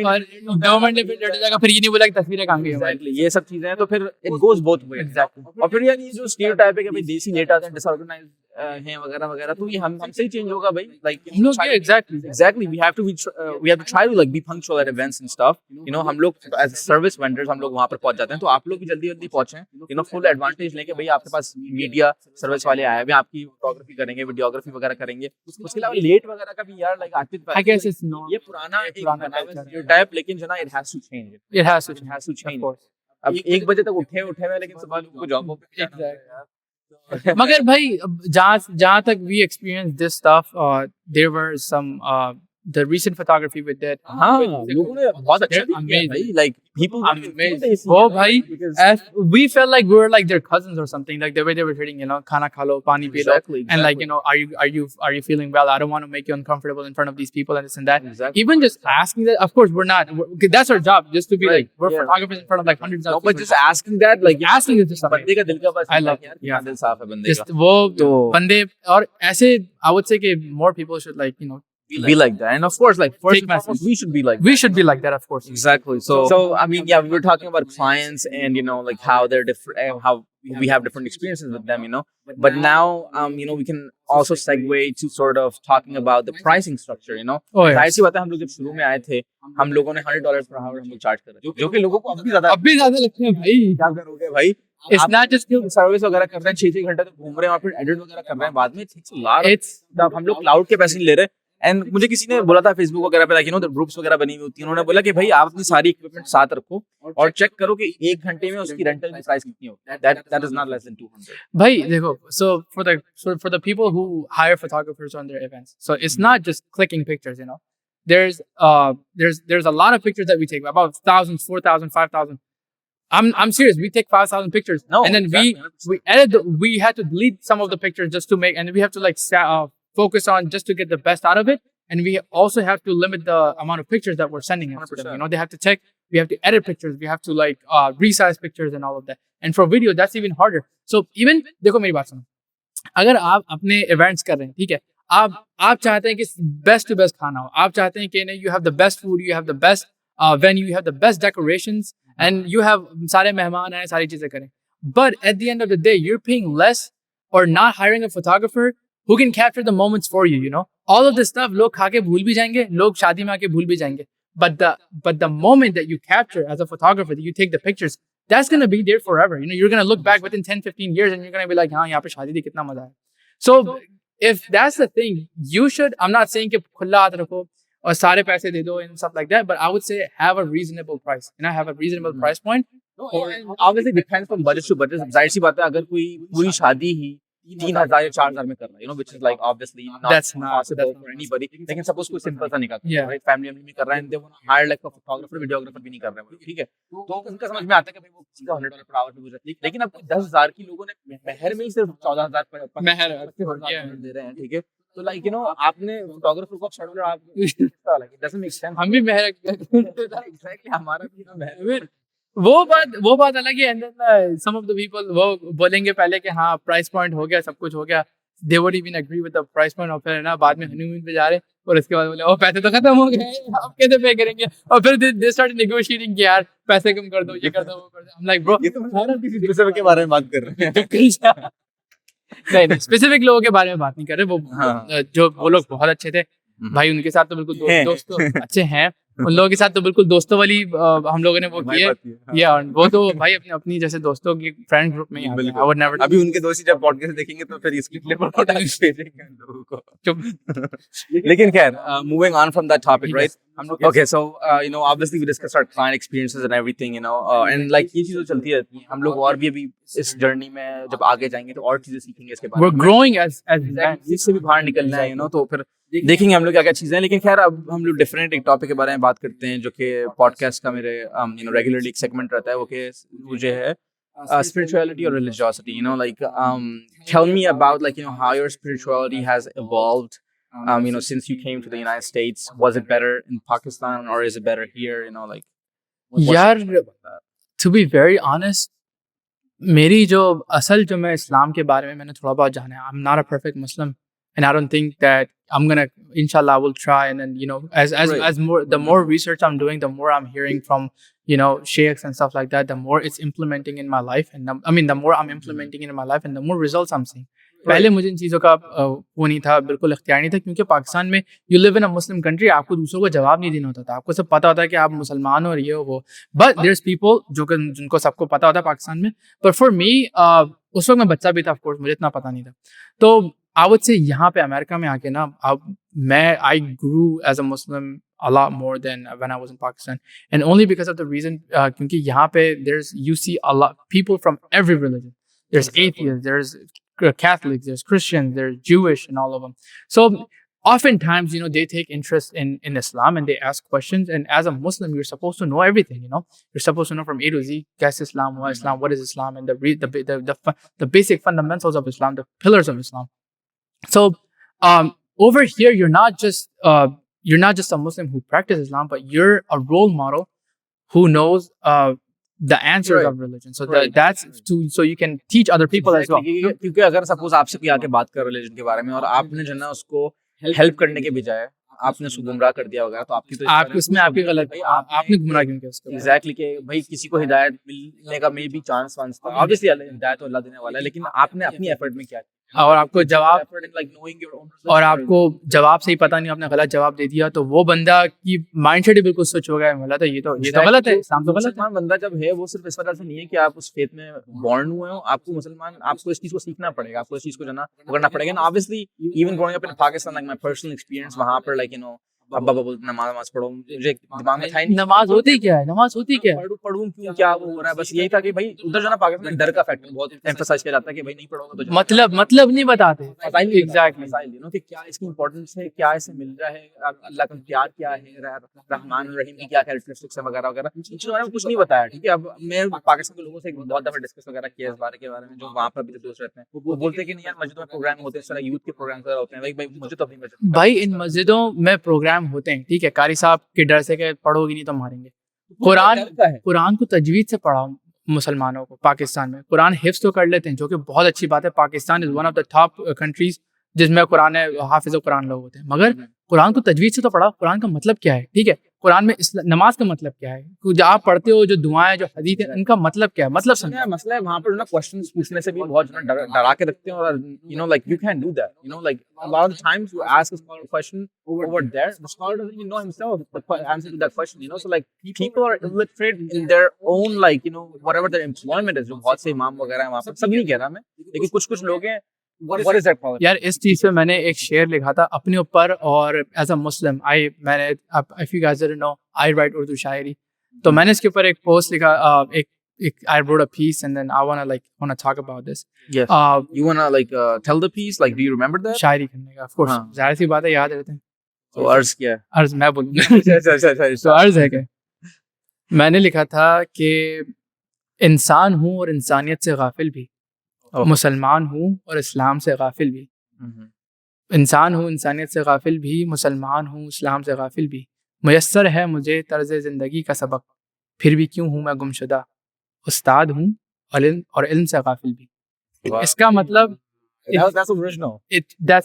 महीने फिर ये नहीं बोला कि तस्वीरें कहाँ गई. Exactly. ये सब चीजें हैं, तो फिर it goes both ways. Exactly. और फिर यार ये जो stereotype है कि भाई देसी लेट आते हैं, disorganized हैं वगैरह, तो ये हमसे ही चेंज होगा भाई. Like हम लोग exactly we have to try to like be punctual at events and stuff. हम लोग as service vendors हम लोग वहाँ पर पहुंच जाते हैं, तो आप लोग भी जल्दी पहुंचें. Full advantage लेके भाई आपके पास मीडिया सर्विस वाले आए हुए, आपकी फोटोग्राफी करेंगे, वीडियोग्राफी वगैरह करेंगे. उसके अलावा लेट वगैरह का भी यार like I guess it's not. ये पुराना stereotype, लेकिन जना it has to change. It has to change. Of course. अब 1 बजे तक उठे हुए लेकिन सुबह लोगों को जॉब पे जाना है. मगर भाई जहाँ तक we experienced this stuff, there were some the recent photography we did. हाँ, लोगों ने बहुत अच्छा किया भाई. Like people amazing. वो भाई, we felt like we were like their cousins or something. Like the way they were treating, खाना खा लो, पानी P low, and like are you feeling well? I don't want to make you uncomfortable in front of these people and this and that. Exactly. Even just asking that, of course we're not. That's our job, just to be like we're photographers in front of like hundreds of people. But just asking that, like asking is just बंदे का दिल का बस. I love it. Yeah, दिल साफ है बंदे का. Just वो बंदे और ऐसे I would say कि more people should like be like that. And of course, like first and foremost, we should be like we should be like that, of course. Exactly. So I mean, yeah, we were talking about clients and like how they're different, how we have different experiences with them, But now, we can also segue to sort of talking about the pricing structure, Oh, yeah. जाहिर सी बात है, हम लोग जब शुरू में आए थे, हम लोगों ने $100 per hour हम लोग चार्ज कर रहे थे, जो कि लोगों को अभी ज्यादा लगते हैं भाई. क्या करोगे भाई? It's not just सर्विस वगैरह कर रहे हैं, 6 घंटे तक घूम रहे हैं और फिर एडिट वगैरह कर रहे हैं बाद में. हम लोग क्लाउड के पैसे नहीं ले रहे. एंड मुझे किसी ने बोला था फेसबुक वगैरह पे, लाइक ग्रुप्स वगैरह बनी हुई होती हैं, उन्होंने बोला कि भाई आप अपनी सारी इक्विपमेंट साथ रखो और चेक करो कि 1 घंटे में उसकी रेंटल की प्राइस कितनी होगी. That is not less than 200. भाई देखो, so for the people who hire photographers on their events, so it's not just clicking pictures, there's a lot of pictures that we take, about 1,000, 4,000, 5,000. I'm serious. We take 5,000 pictures, and then we edit. We had to delete some of the pictures just to make, and we have to like focus on just to get the best out of it. And we also have to limit the amount of pictures that we're sending them to them. They have to check. We have to edit pictures. We have to like resize pictures and all of that. And for video, that's even harder. So even देखो मेरी बात सुनो. अगर आप अपने events कर रहे हैं, ठीक है, आप चाहते हैं कि best to best खाना हो. आप चाहते हैं कि you have the best food, you have the best venue, you have the best decorations, and you have सारे मेहमान आए, सारी चीजें करें. But at the end of the day, you're paying less or not hiring a photographer who can capture the moments for you, all of this stuff लोग खा के भूल भी जाएंगे, लोग शादी में आके भूल भी जाएंगे, but the moment that you capture as a photographer, that you take the pictures, that's going to be there forever. You're going to look back within 10-15 years and you're going to be like, हाँ यहाँ पे शादी थी, कितना मजा आया. So if that's the thing, you should, I'm not saying कि खुला हाथ रखो और सारे पैसे दे दो and stuff like that, but I would say have a reasonable price, have a reasonable price point. Obviously depends from budget to budget. जाहिर सी बात है, अगर कोई पूरी शादी ही 3,000 या 4,000 में कर रहा है, which is like obviously not possible for anybody. लेकिन suppose कोई simple सा निकाल, right? Family में कर रहा है, they want to hire like a photographer, videographer भी नहीं कर रहे हैं, ठीक है? तो उनका समझ में आता है कि भाई वो सीधा $100 per hour पे गुजर. लेकिन अब 10,000 की लोगों ने महर में ही सिर्फ 14,000 पर महर दे रहे हैं, ठीक है? तो like आपने फोटोग्राफर को छोड़ कर आप like it doesn't make sense. हम भी महर exactly हमारा भी महर. वो बात अलग है. And then some of the people वो बोलेंगे पहले कि हाँ प्राइस पॉइंट हो गया, सब कुछ हो गया, they would even agree with the price point और फिर ना बाद में हनीमून पे जा रहे और उसके बाद बोले ओ पैसे तो खत्म हो गए आप कैसे पे करेंगे और फिर they start negotiating कि यार पैसे कम कर दो ये कर दो वो कर दो I'm like bro ये तो हर किसी स्पेसिफिक के बारे में बात कर रहे हैं नहीं स्पेसिफिक लोगों के बारे में बात नहीं कर रहे वो हाँ। जो वो लोग बहुत अच्छे थे भाई उनके साथ तो बिल्कुल हैं। दोस्तों अच्छे हैं उन लोगों के साथ तो बिल्कुल दोस्तों वाली हम लोगों ने वो भाई की है बात ये, हाँ। या वो तो भाई अपने अपनी जैसे दोस्तों की फ्रेंड ग्रुप में ही आते हैं बिल्कुल। I would never अभी उनके दोस्त जब पॉडकास्ट देखेंगे तो फिर इसकी क्लिप और डांस भेजेंगे हम लोगों को चुप लेकिन खैर moving on from that topic Yes. Right Okay, so you know, obviously we discussed our client experiences and everything, you know, and like ये चीज़ तो चलती रहती है. हम लोग और भी अभी इस जर्नी में जब आगे जाएंगे तो और चीजें सीखेंगे इसके बारे we're में. growing as Exactly. इससे भी बाहर निकलना है, you know, तो फिर देखेंगे हम लोग क्या क्या चीजें हैं. लेकिन खैर अब हम लोग डिफरेंट एक टॉपिक के बारे में बात करते हैं जो कि पॉडकास्ट का मेरे you know रेगुलरली एक सेगमेंट रहता है वो कि मुझे है spirituality or religiosity. You know, like tell me about like you know how your spirituality has evolved. You know, since you came to the United States, was it better in Pakistan or is it better here? You know, like. what's your यार perspective on that? to be very honest मेरी जो असल जो मैं इस्लाम के बारे में मैंने थोड़ा बहुत जाना है I'm not a perfect Muslim and I don't think that I'm gonna inshallah I will try and then you know Right. as more the more research I'm doing the more I'm hearing from you know sheikhs and stuff like that the more it's implementing in my life and I mean the more I'm implementing it in my life and the more results I'm seeing पहले मुझे इन चीज़ों का वो नहीं था बिल्कुल इख्तियार नहीं था क्योंकि पाकिस्तान में you live in a Muslim country आपको दूसरों को जवाब नहीं देना होता था आपको सब पता होता है कि आप मुसलमान हो और ये हो वो बट देयर इज पीपल जो कि जिनको सबको पता होता है पाकिस्तान में पर फॉर मी उस वक्त मैं बच्चा भी था ऑफ कोर्स मुझे इतना पता नहीं था तो आई वुड से यहाँ पे अमेरिका में आके ना अब मैं I grew as a Muslim a lot more than when I was in Pakistan and only because of the reason क्योंकि यहाँ पे there's you see a lot people from every religion there's atheists there's Catholics, there's Christians, there's Jewish, and all of them. So oftentimes, you know, they take interest in Islam and they ask questions. And as a Muslim, you're supposed to know everything. You know, you're supposed to know from A to Z. Guess Islam, what is Islam, and the basic fundamentals of Islam, the pillars of Islam. So over here, you're not just a Muslim who practices Islam, but you're a role model who knows the answers Right. of religion. So Right. that's so you can teach other people as well. क्योंकि अगर suppose आपसे कोई आके बात कर religion के बारे में और आपने जो है ना उसको हेल्प करने के बजाय आपने उसको गुमराह कर दिया वगैरह तो आपकी तो आप इसमें आपकी गलत आपने गुमराह क्यों किया उसको एग्जैक्टली कि भाई किसी को हिदायत मिलने का मे भी चांस वांस था ऑब्वियसली हिदायत तो अल्लाह देने वाला है लेकिन आपने अपनी एफर्ट में क्या और आपको जवाब like knowing your own और आपको जवाब से ही पता नहीं आपने गलत जवाब दे दिया तो वो बंदा की माइंडसेट ही बिल्कुल स्विच हो गया बोला था ये तो गलत है इस्लाम तो गलत है मुसलमान बंदा जब है वो सिर्फ इस वजह से नहीं है कि आप उस फेथ में बॉर्न हुए हो आपको मुसलमान आपको इस चीज को सीखना पड़ेगा आपको इस चीज को जाना करना पड़ेगा ना obviously even growing up in Pakistan like my personal experience वहां पर लाइक यू नो अब्बा बोलते नमाज पढ़ो मुझे दिमाग में था ही नहीं नमाज होती क्या है नमाज होती क्या है पढ़ूं क्यों क्या वो हो रहा है बस यही था कि भाई उधर जो ना पाकिस्तान में डर का फैक्टर बहुत एम्फसाइज किया जाता है कि भाई नहीं पढ़ोगे तो मतलब नहीं बताते एग्जैक्टली यू नो कि क्या इसकी इंपॉर्टेंस है क्या इसे मिल रहा है अल्लाह का प्यार क्या है रहमान रहीम की क्या कैरेक्टरिस्टिक्स है वगैरह वगैरह इन चीजों के बारे में कुछ नहीं बताया ठीक है अब मैं पाकिस्तान के लोगों से बहुत दफा डिस्कस वगैरह किया इस बारे में जो वहाँ पर भी दोस्त रहते हैं वो बोलते हैं कि नहीं यार मस्जिदों में प्रोग्राम होते हैं इस तरह यूथ के प्रोग्राम वगैरह होते हैं भाई मुझे तो अपनी मस्जिद भाई इन मस्जिदों में प्रोग्राम होते हैं ठीक है कारी साहब के डर से कि पढ़ोगे नहीं तो मारेंगे कुरान को तजवीद से पढ़ाओ मुसलमानों को पाकिस्तान में कुरान हिफ्ज तो कर लेते हैं जो कि बहुत अच्छी बात है Pakistan is one of the top countries जिसमें कुरान हाफिज कुरान लोग होते हैं मगर कुरान को तजवीद से तो पढ़ाओ कुरान का मतलब क्या है ठीक है कुरान में नमाज का मतलब क्या है जो आप पढ़ते हो जो दुआएं जो हदीस है इनका मतलब क्या है मतलब समझो मसला है वहाँ पर ना क्वेश्चंस पूछने से भी बहुत डरा के रखते हैं और you know like you can do that you know like a lot of times you ask a scholar a question over there the scholar doesn't even know himself the answer to that question you know so like people are illiterate in their own like you know whatever their employment is जो बहुत से इमाम वगैरह हैं वहाँ पर सब नहीं कह रहा मैं लेकिन कुछ लोग हैं what is that quality यार इस चीज पे मैंने एक शेर लिखा था अपने ऊपर और एज अ मुस्लिम मैंने if you guys didn't know I write Urdu शायरी तो मैंने इसके ऊपर एक पोस्ट लिखा I wrote a piece and then I wanna talk about this. Yes. You wanna like tell the piece? Like, do you remember that? शायरी करने का, of course. जाहिर सी बात है याद रहते हैं. तो अर्ज क्या है? अर्ज मैं बोलूँगा. तो अर्ज है क्या? मैंने लिखा था कि इंसान हूँ और इंसानियत से गाफिल भी, मुसलमान हूँ और इस्लाम से गाफिल भी. इंसान हूँ इंसानियत से गाफिल भी, मुसलमान हूँ इस्लाम से गाफिल भी. मुयस्सर है मुझे तर्ज ज़िंदगी का सबक, फिर भी क्यों हूँ मैं गुमशुदा. उस्ताद हूँ और इल्म से गाफिल भी. इसका मतलब That's original.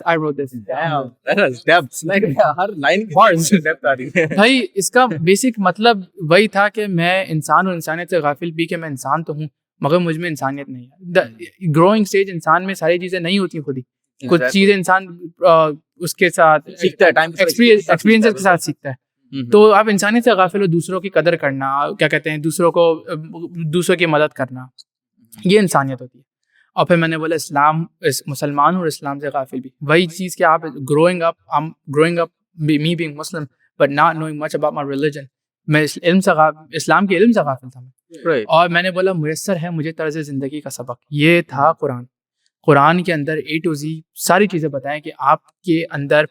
I wrote this. Damn, that has depth. Like her line की Bars. depth आ रही है. भाई इसका बेसिक मतलब वही था कि मैं इंसान और इंसानियत से गाफिल भी कि मैं इंसान तो हूँ मगर मुझ में इंसानियत नहीं है. ग्रोइंग स्टेज इंसान में सारी चीज़ें नहीं होती खुद ही. कुछ चीज़ें इंसान उसके साथ सीखता है, टाइम एक्सपीरियंसेस के साथ सीखता है. तो आप इंसानियत से गाफिल हो, दूसरों की कदर करना, क्या कहते हैं, दूसरों की मदद करना, ये इंसानियत होती है. और फिर मैंने बोला मुसलमान और इस्लाम से गाफिल भी. वही चीज़ कि आप growing up me being Muslim but not knowing much about my religion. मैं इस्लाम के इल्म से गाफिल था मैं. और मैंने बोला मुयस्सर है मुझे तर्ज ज़िंदगी का सबक. ये था कुरान के अंदर A to Z सारी चीज़ें बताएं कि आपके अंदर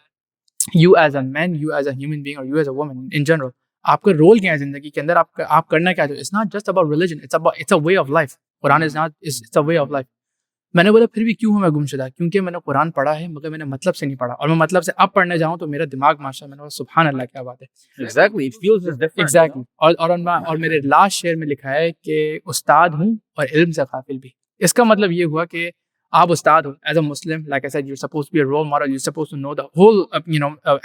you as a man, you as a human being, or you as a woman in general, आपका रोल क्या है जिंदगी के अंदर, आप करना क्या चाहते हो. It's not just about religion, it's a way of life. Quran it's a way of life. मैंने बोला फिर भी क्यों हूँ मैं गुमशुदा, क्योंकि मैंने कुरान पढ़ा है मगर मैंने मतलब से नहीं पढ़ा. और मैं मतलब से अब पढ़ने जाऊँ तो मेरा दिमाग माशा, मैंने बोला सुभान अल्लाह क्या बात है. Exactly, it feels different. Exactly. और मेरे लास्ट शेर में लिखा है कि उस्ताद हूँ और इल्म से गाफिल भी. इसका मतलब ये हुआ कि आप उस्ताद हो. As a Muslim, like I said, you're supposed to be a role model. You're supposed to know the whole,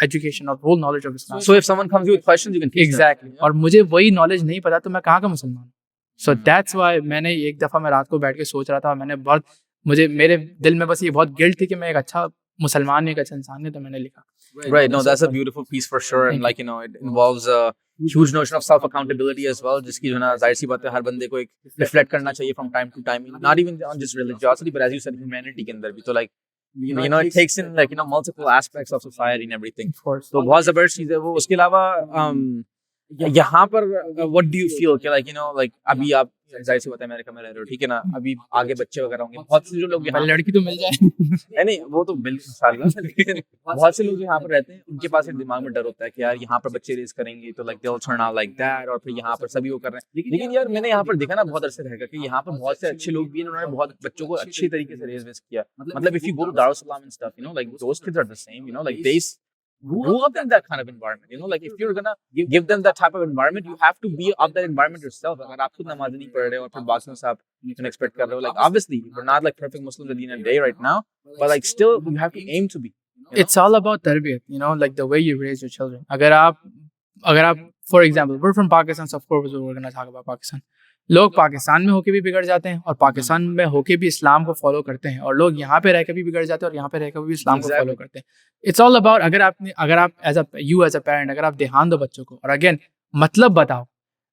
education or whole knowledge of Islam. So if someone comes with questions, you can teach Exactly. और मुझे वही knowledge नहीं पता तो मैं कहाँ का मुसलमान. So that's why मैंने एक दफ़ा मैं रात को बैठ के सोच रहा था, मैंने मेरे दिल में बस ये बहुत गिल्ट थी कि मैं एक अच्छा मुसलमान, एक अच्छा इंसान है, तो मैंने लिखा. Right, no, that's a beautiful piece for sure, and like it involves a huge notion of self accountability as well, जिसकी जो ना जाहिर सी बात है हर बंदे को एक reflect करना चाहिए from time to time, not even on just religiosity but as you said humanity के अंदर भी. तो like it takes in like multiple aspects of society and everything. तो बहुत ज़बरदस्त चीज़ है वो. उसके अलावा यहाँ पर what do you feel कि like अभी आप जाहिर सी बात है अमेरिका में रह रहे हो, ठीक है ना, अभी आगे बच्चे वगैरह होंगे, बहुत से जो लोग यहाँ लड़की तो मिल जाए नहीं वो तो बिल्कुल लेकिन बहुत से लोग यहाँ पर रहते हैं, उनके पास एक दिमाग में डर होता है कि यार यहाँ पर बच्चे रेस करेंगे तो like they'll turn out like that, और फिर यहाँ पर सभी वो कर रहे हैं. लेकिन यार मैंने यहाँ पर देखा ना बहुत अरसे रहेगा कि यहाँ पर बहुत से अच्छे लोग भी हैं, उन्होंने बहुत बच्चों को अच्छी तरीके से रेस किया. मतलब if you go to Dar es Salaam and stuff, like those kids are the same, like they grew up in that kind of environment, like if you're gonna give them that type of environment, you have to be of that environment yourself. अगर आप खुद नमाज नहीं पढ़ रहे हो और फिर बाकियों से आप expect कर रहे हो, like obviously we're not like perfect Muslims at the end of the day right now, but like still you have to aim to be. It's all about tarbiyat, like the way you raise your children. अगर आप for example, we're from Pakistan, so of course we're going to talk about Pakistan. लोग पाकिस्तान में होके भी बिगड़ जाते हैं और पाकिस्तान में होके भी इस्लाम को फॉलो करते हैं, और लोग यहाँ पे रह के भी बिगड़ जाते हैं और यहाँ पे रह के भी इस्लाम को फॉलो करते हैं. इट्स ऑल अबाउट अगर आप एज अ पेरेंट अगर आप ध्यान दो बच्चों को, और अगेन मतलब बताओ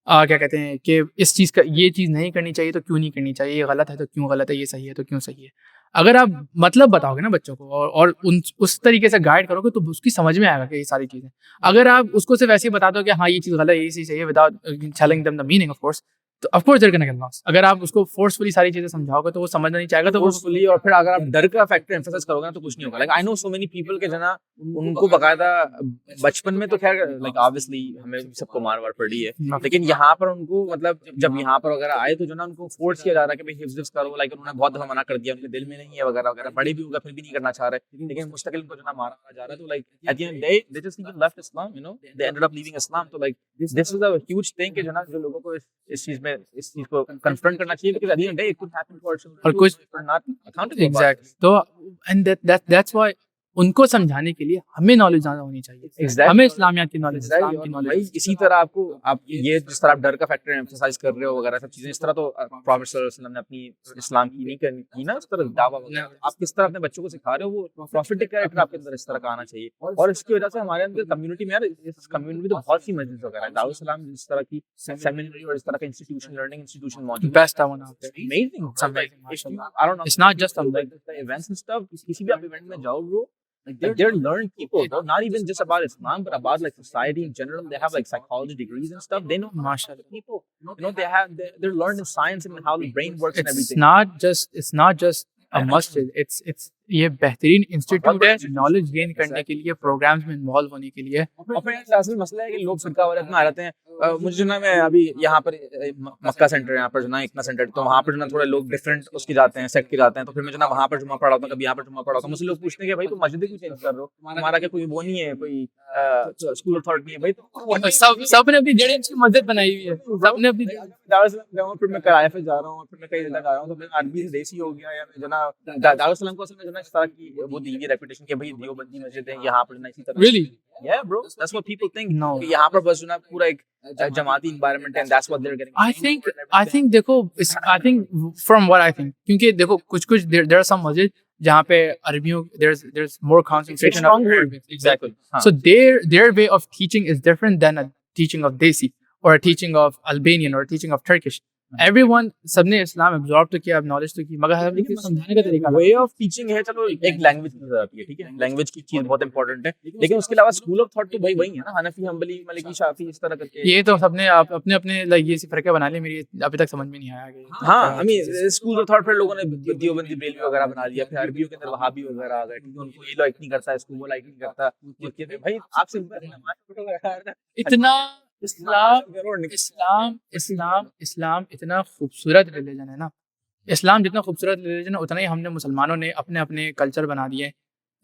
क्या कहते हैं कि इस चीज़ का ये चीज़ नहीं करनी चाहिए तो क्यों नहीं करनी चाहिए, ये गलत है तो क्यों गलत है, ये सही है तो क्यों सही है. अगर आप मतलब बताओगे ना बच्चों को और उस तरीके से गाइड करोगे तो उसकी समझ में आएगा कि ये सारी चीज़ें. अगर आप उसको सिर्फ ऐसे ही बता दो कि हाँ ये चीज़ गलत है, ये चीज़ सही है, without telling them the meaning, of course, तो of course they are gonna get lost. अगर आप उसको फोर्सफुली सारी चीजें समझाओगे तो वो समझना नहीं चाहेगा, तो फोर्सफुली. और फिर अगर आप डर का फैक्टर एम्फसाइज करोगे ना तो कुछ नहीं होगा. Like I know so many people के जना उनको बकायदा बचपन में तो खैर लाइक ऑब्वियसली हमें सबको मार पड़ी है, लेकिन यहाँ पर उनको मतलब जब यहाँ पर वगैरह आए तो जो ना उनको फोर्स किया जा रहा है कि भाई हिफ्ज़ करो. लाइक उन्होंने बहुत दफा मना कर दिया, उनके दिल में नहीं है वगैरह वगैरह, बड़े भी होगा फिर भी नहीं करना चाह रहे, लेकिन मुस्तकिल उनको जो ना मारा जा रहा है. तो like at the end they just even left Islam, they ended up leaving Islam. तो like this is a huge thing कि जो ना जो लोगों को इस चीज को कन्फ्रंट करना चाहिए, because at the end of the day it could happen to our children और कुछ not accountable. Exactly. तो and that's why उनको समझाने के लिए हमें नॉलेज ज़्यादा होनी चाहिए. Exactly. हमें इस्लामियात की नॉलेज, इस्लाम की नॉलेज. इसी तरह आप ये जिस तरह आप डर का फैक्टर एम्फसाइज कर रहे हो वगैरह सब चीजें, इस तरह तो प्रॉफेट सल्लल्लाहु अलैहि वसल्लम ने अपनी इस्लाम की नहीं की ना, उस तरह दावा वगैरह आप किस तरह अपने बच्चों को सिखा रहे हो, वो प्रॉफिटिक कैरेक्टर आपके अंदर इस तरह का आना चाहिए. और इसकी वजह से हमारे अंदर कम्युनिटी में यार इस कम्युनिटी में तो बहुत सी मस्जिद वगैरह है. दारुल सलाम जिस तरह की सेमिनरी और इस तरह का इंस्टीट्यूशन, लर्निंग इंस्टीट्यूशन मौजूद है, बेस्ट है वो ना. amazing. It's amazing, mashallah. I don't know, It's not just like the events and stuff, किसी भी आप इवेंट में जाओ bro, like they're learned people, bro. Not even just about Islam, but about like society in general. They have like psychology degrees and stuff. They know mashallah people. They're learned in science and how the brain works and everything. It's not just a masjid. It's ये बेहतरीन institute है knowledge gain करने के लिए, programmes में involve होने के लिए. और फिर असल मसला है कि लोग फिरका वाले में आ जाते हैं. मुझे जो ना मैं अभी यहाँ पर मक्का सेंटर यहाँ पर जो ना इकना सेंटर, तो वहाँ पर जो ना थोड़े लोग डिफरेंट उसके जाते हैं, सेक्ट के जाते हैं. तो फिर मैं जो ना वहाँ पर जुम्मा पढ़ा होता हूँ, कभी यहाँ पर जुम्मा पढ़ा होता हूँ. मुझसे लोग पूछते हैं कि भाई तुम मस्जिद क्यों चेंज कर रहे हो, हमारा क्या कोई वो नहीं है, कोई स्कूल अथॉरिटी नहीं है भाई. तो सबने अपनी जड़ें की मस्जिद बनाई हुई है, सबने अपनी फिर मैं किराए पे जा रहा हूँ, फिर मैं कई जगह जा रहा हूँ, तो मैं अरबी से देसी हो गया, या जो ना दारुल सलाम को असल में जो ना इस तरह की वो दीवी रेपुटेशन कि भाई देवबंदी मस्जिद है यहाँ पढ़ना इसी तरह Really? yeah bro that's what people think No. कि यहाँ पर बस जो ना पूरा एक जमाती environment है and that's what they're getting I think देखो I think from what I think क्योंकि देखो कुछ there are some masjid जहाँ पे अरबियों there's more concentration of Arabic. exactly So their way of teaching is different than a teaching of Desi or a teaching of Albanian or a teaching of Turkish. Everyone सबने इस्लाम absorb तो किया, knowledge तो की, मगर हर किसी समझाने का तरीका वे ऑफ टीचिंग है चलो एक लैंग्वेज की नजर आती है ठीक है लैंग्वेज की चीज बहुत इंपॉर्टेंट है लेकिन उसके अलावा स्कूल ऑफ थॉट तो भाई वही है ना हनफी हम्बली मलिकी शाफी इस तरह करके ये तो सबने अपने अपने लाइक ये फरके बना लिए मेरी अभी तक समझ में नहीं आया कि हाँ I mean school of thought पर लोगों ने देवबंदी बरेलवी वगैरह बना लिया फिर अरबियों के अंदर वहाबी वगैरह आ गए क्योंकि उनको ये लाइक नहीं करता इसको वो लाइक नहीं करता क्योंकि भाई आप सिंपल इतना इस्लाम इतना खूबसूरत रिलीजन है ना इस्लाम जितना खूबसूरत रिलीजन है उतना ही हमने मुसलमानों ने अपने अपने कल्चर बना दिए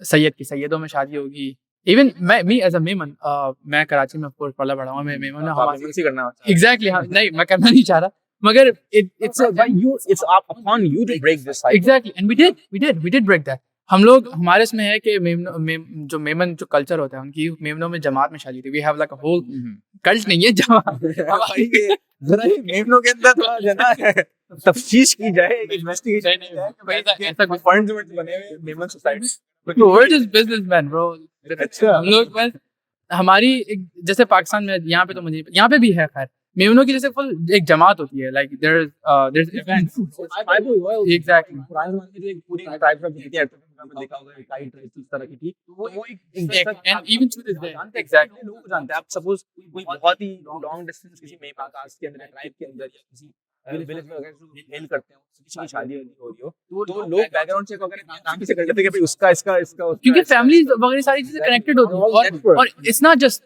सैयद की सैयदों में शादी होगी even me as a Memon मैं कराची में ऑफकोर्स पला बड़ा हूँ मैं मेमन हमारी करना एग्जैक्टली हाँ नहीं मैं करना नहीं चाह रहा मगर it's upon you to break this cycle exactly and we did break that हम लोग हमारे इसमें है कि जो मेमन जो कल्चर होता है उनकी मेमनों में जमात में शादी थी we have like a whole cult नहीं है जमात जरा मेमनों के अंदर थोड़ा जना तफ्तीश की जाए इन्वेस्टिगेशन की जाए भाई ऐसा कोई फंड्स बने हुए Memon society we're just businessmen bro हम लोग बस हमारी जैसे पाकिस्तान में यहाँ पे तो मुझे यहाँ पे भी है खैर मेमनों की जैसे फुल एक जमात होती है लाइक there's events exactly पुराने जमाने में जो एक पूरी ट्राइब का थी आपने देखा होगा काइट इस तरह की थी तो वो एक and even to this day exactly लोग जानते हैं आप सपोज कोई बहुत ही लॉन्ग डिस्टेंस किसी मेमन कास्ट के अंदर ट्राइब के अंदर या किसी विलेज में अगर मेल करते हैं किसी की शादी हो रही हो तो लोग बैकग्राउंड चेक वगैरह नाम से कर लेते हैं कि भाई उसका इसका क्योंकि फैमिली वगैरह सारी चीजें कनेक्टेड होती हैं और इट्स नॉट जस्ट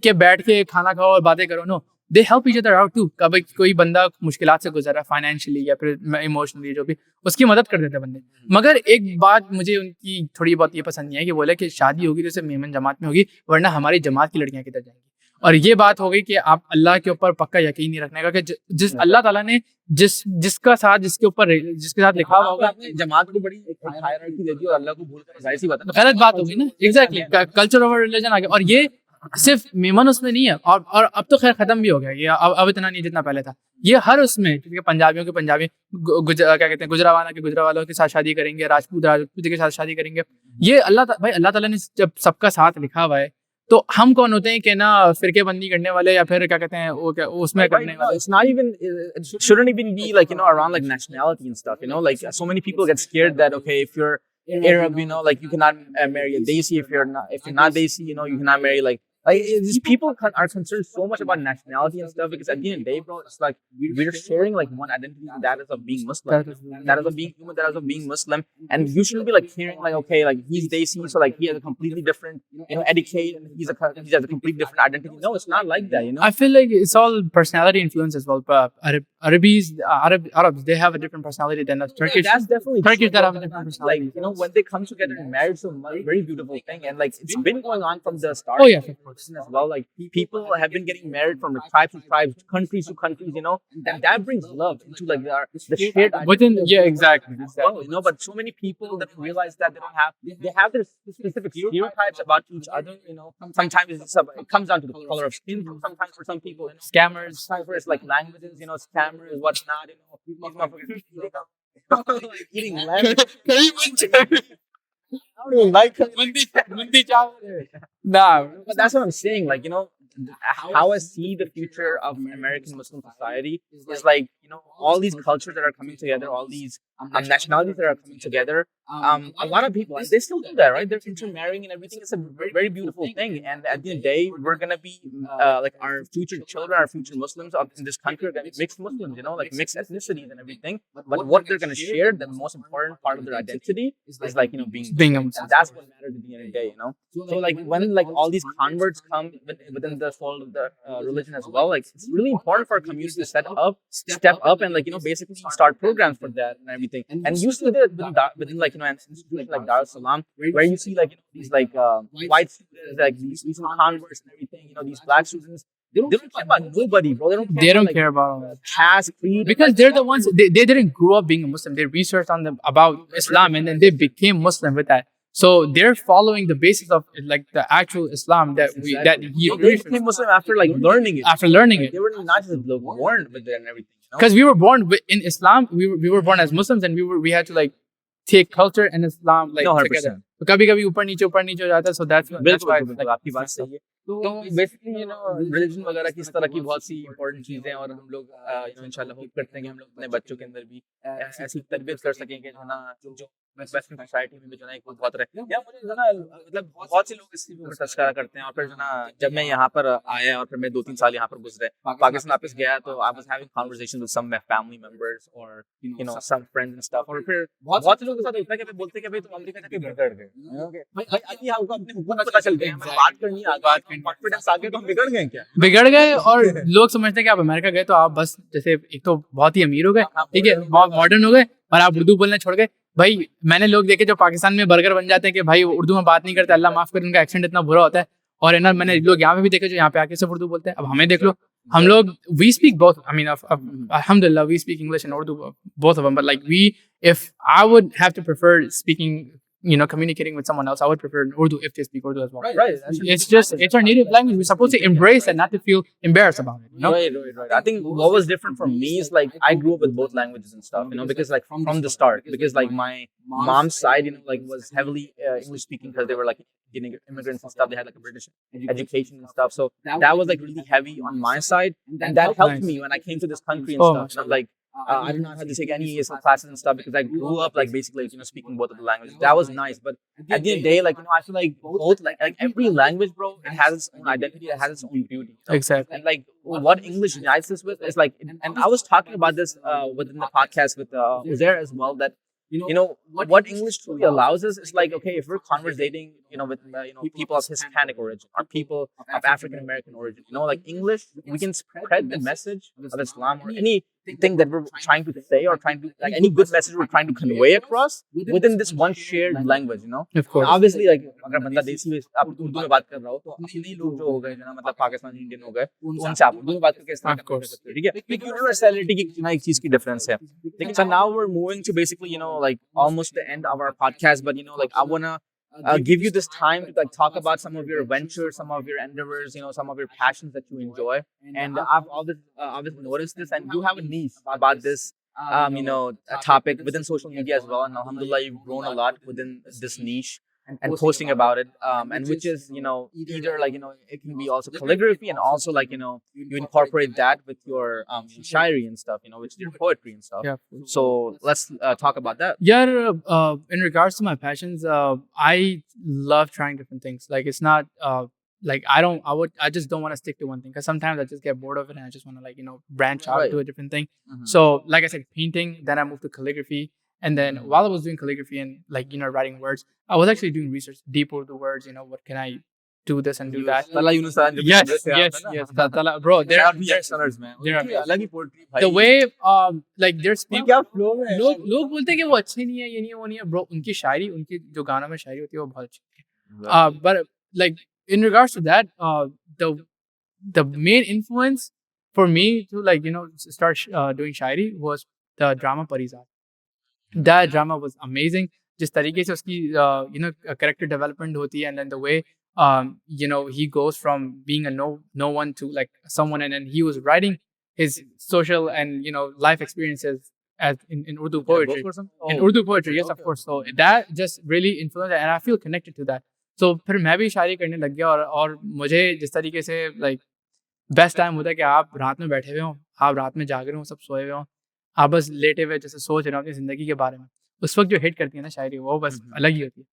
के बैठ के खाना खाओ और बातें करो no they help each other out too कभी कोई बंदा मुश्किलात से गुजर रहा है फाइनेंशियली या फिर इमोशनली जो भी उसकी मदद कर देते हैं बंदे मगर एक बात मुझे उनकी थोड़ी बहुत ये पसंद नहीं है कि बोले कि शादी होगी तो सिर्फ मेमन जमात में होगी वरना हमारी जमात की लड़कियां किधर जाएंगी और ये बात हो गई कि आप अल्लाह के ऊपर पक्का यकीन नहीं रखने का कि जिस अल्लाह ताला ने जिसके साथ लिखा हुआ होगा जमात को बड़ी हायरार्की दे दी और अल्लाह को भूलकर जाहिर सी बात है गलत बात होगी ना एग्जैक्टली कल्चर ओवर रिलीजन आ गया और ये सिर्फ मेमन उसमें नहीं है और अब तो खैर खत्म भी हो गया ये अब इतना नहीं जितना पहले था ये हर उसमें क्योंकि पंजाबियों के पंजाबी क्या कहते हैं गुजरावाला के गुजरावालों के साथ शादी करेंगे राजपूत के साथ शादी करेंगे ये अल्लाह ताला ने जब सबका साथ लिखा हुआ है तो हम कौन होते हैं कि ना फिरके बंदी करने वाले या फिर क्या कहते हैं वो क्या उसमें करने वाले it's not even it shouldn't even be like around like nationality and stuff like so many people get scared that okay if you're Arab like you cannot marry a Desi if you're not Desi you cannot marry like these people are concerned so much about nationality and stuff because at the end of the day, bro, it's like we're sharing like one identity, and that is of being Muslim, that is of being human, that is of being Muslim, and you shouldn't be like hearing like okay, like he's Desi, so like he has a completely different etiquette, and he has a completely different identity. No, it's not like that, I feel like it's all personality influence as well. But Arabs, they have a different personality than us. Turkish, that's definitely Turkish that have a different personality. Like when they come together in marriage, so very beautiful thing, and like it's been going on from the start. Oh yeah, of course. As well, like people have been getting married from tribes to tribes, countries to countries, and that brings love into like the shared within exactly. Well, but so many people that realize that they have their specific stereotypes about each other. Sometimes it comes down to the color of skin. Sometimes for some people, scammers. Sometimes it's like languages, scammers, what's not. These motherfuckers like eating lamb. I don't even like Nah, but that's what I'm saying. Like, how I see the future of American Muslim society is like, all these cultures that are coming together, all these nationalities that are coming together. A lot of people, they still do that, right? They're intermarrying and everything. It's a very, very beautiful thing. And at the end of the day, we're going to be, like our future children, our future Muslims in this country are going to be mixed Muslims, like mixed ethnicities and everything. But what they're going to share, the most important part of their identity is like, being a Muslim. And that's what matters at the end of the day, So like when like all these converts come within the fold of the religion as well, like it's really important for a community to step up and like, basically start programs for that and everything. And you see that within like, an institution like Dar es Salaam, where you see like, these like white students, like these recent converts and everything, these black students They don't care about nobody, bro. They don't care about all that. caste, creed, Because they're the ones, they didn't grow up being a Muslim. They researched on them about Islam and then they became Muslim with that. So they're following the basis of like the actual Islam that he They became Muslim after like learning it. after learning it. They were not just born with it and everything. You know? Because we were born in Islam, we were born as Muslims and we had to like take culture and Islam like No, together. 100%. तो कभी कभी ऊपर नीचे हो जाता है. So that's why बिल्कुल like, आपकी बात सही है. तो बेसिकली रिलीजन वगैरह की इस तरह की बहुत सी इंपॉर्टेंट चीजें हैं और हम लोग इंशाल्लाह होप करते हैं कि हम लोग अपने बच्चों के अंदर भी ऐसी तरबियत कर सकेंगे जो ना जो वेस्टर्न सोसाइटी में भी जो ना एक बहुत रहे. या मुझे जो ना मतलब बहुत से लोग इसके ऊपर टचकरा करते हैं और फिर जो ना जब मैं यहाँ पर आया और फिर मैं 2-3 साल यहाँ पर गुजरे पाकिस्तान वापस गया तो I was having conversation with some family members और you know some friends and stuff और फिर बहुत से लोगों के साथ होता है कि बोलते हैं कि भाई तुम अमेरिका जाके बिगड़ गए. ओके भाई अभी हमको अपने हुकूमत पता चल गए हमें बात करनी है बात करनी कॉन्फिडेंस आ गया तो हम बिगड़ गए क्या? बिगड़ गए और लोग समझते हैं कि आप अमेरिका गए तो आप बस जैसे एक तो बहुत ही अमीर हो गए, ठीक है, बहुत मॉडर्न हो गए और आप उर्दू बोलना छोड़ गए. भाई मैंने लोग देखे जो पाकिस्तान में बर्गर बन जाते हैं कि भाई उर्दू में बात नहीं करते, अल्लाह माफ करे, उनका एक्सेंट इतना बुरा होता है. और है ना मैंने लोग यहाँ पे भी देखे जो यहाँ पे आके सिर्फ उर्दू बोलते हैं. अब हमें देख लो, हम लोग we speak both, I mean alhamdulillah we speak English and Urdu, both of them, but like if I would have to prefer speaking, you know, communicating with someone else, I would prefer Urdu if they speak Urdu as well. Right. It's our native language. We're supposed to embrace and not to feel embarrassed about it. You know? Right. I think what was different for me is like I grew up with both languages and stuff, you know, because like from the start, because like my mom's side, you know, like was heavily English speaking because they were like immigrants and stuff. They had like a British education and stuff, so that was like really heavy on my side, and that helped me when I came to this country and stuff. You know, like I did not have to take any ESL classes and stuff because I grew up like basically, you know, speaking both of the languages. That was nice, but at the end of the day, like, you know, I feel like both like every language, bro, it has its own identity, it has its own beauty. You know? Exactly. And like what English unites us with is like, and I was talking about this within the podcast with Uzair as well, that you know what English truly allows us is like, okay, if we're conversating, you know, with you know, people of Hispanic origin or people of African American origin, you know, like English, we can spread the message of Islam or anything that we're trying to say or trying to like any good message we're trying to convey across within this one shared language, you know. Of course. Obviously, like अगर बंदा देसी में आप उर्दू में बात कर रहा हो तो हिंदी लोग जो हो गए जो ना मतलब पाकिस्तानी इंडियन हो गए उनसे आप उर्दू में बात करके इस्तेमाल कर सकते हो, ठीक है. एक यूनिवर्सैलिटी की ना एक चीज की डिफरेंस है. लेकिन so now we're moving to basically, you know, like almost the end of our podcast, but you know, like I wanna give you this time to like talk about some of your ventures, some of your endeavors, you know, some of your passions that you enjoy. And I've always noticed this, and you have a niche about this, you know, a topic within social media as well. And alhamdulillah, you've grown a lot within this niche and posting about it, and which is, you know, either like, you know, it can be also calligraphy and also like, you know, you incorporate that with your shairi and stuff, you know, which is your poetry and stuff. Yeah. So let's talk about that. Yeah, in regards to my passions, I love trying different things. Like it's not like I just don't want to stick to one thing because sometimes I just get bored of it and I just want to like, you know, branch out Right. to a different thing. So like I said, painting, then I moved to calligraphy. And then while I was doing calligraphy and like, you know, writing words, I was actually doing research deep into the words, you know, what can I do this and do that. Tala Yunus Khan Yes. Bro, there are man. there are- अलग ही poetry भाई. the way like there's people क्या flow है. लोग बोलते हैं कि वो अच्छे नहीं है, ये नहीं है, वो नहीं है. Bro, उनकी शायरी, उनकी जो गानों में शायरी होती है वो बहुत अच्छी होती है. But like in regards to that, the main influence for me to like, you know, start doing Shayari was the drama Parizad. That drama was amazing. जिस तरीके से उसकी you know, character development होती है, and then the way you know, he goes from being a no one to like someone, and then he was writing his social and, you know, life experiences as in Urdu poetry. In Urdu poetry, yes, of course. So that just really influenced, and I feel connected to that. So फिर मैं भी शायरी करने लग गया, और मुझे जिस तरीके से like बेस्ट टाइम होता है कि आप रात में बैठे हुए हो, आप रात में जाग रहे हो, सब सोए हुए हो, आप बस लेटे हुए जैसे सोच रहे हो अपनी ज़िंदगी के बारे में, उस वक्त जो हिट करती है ना शायरी, वो बस अलग ही होती है.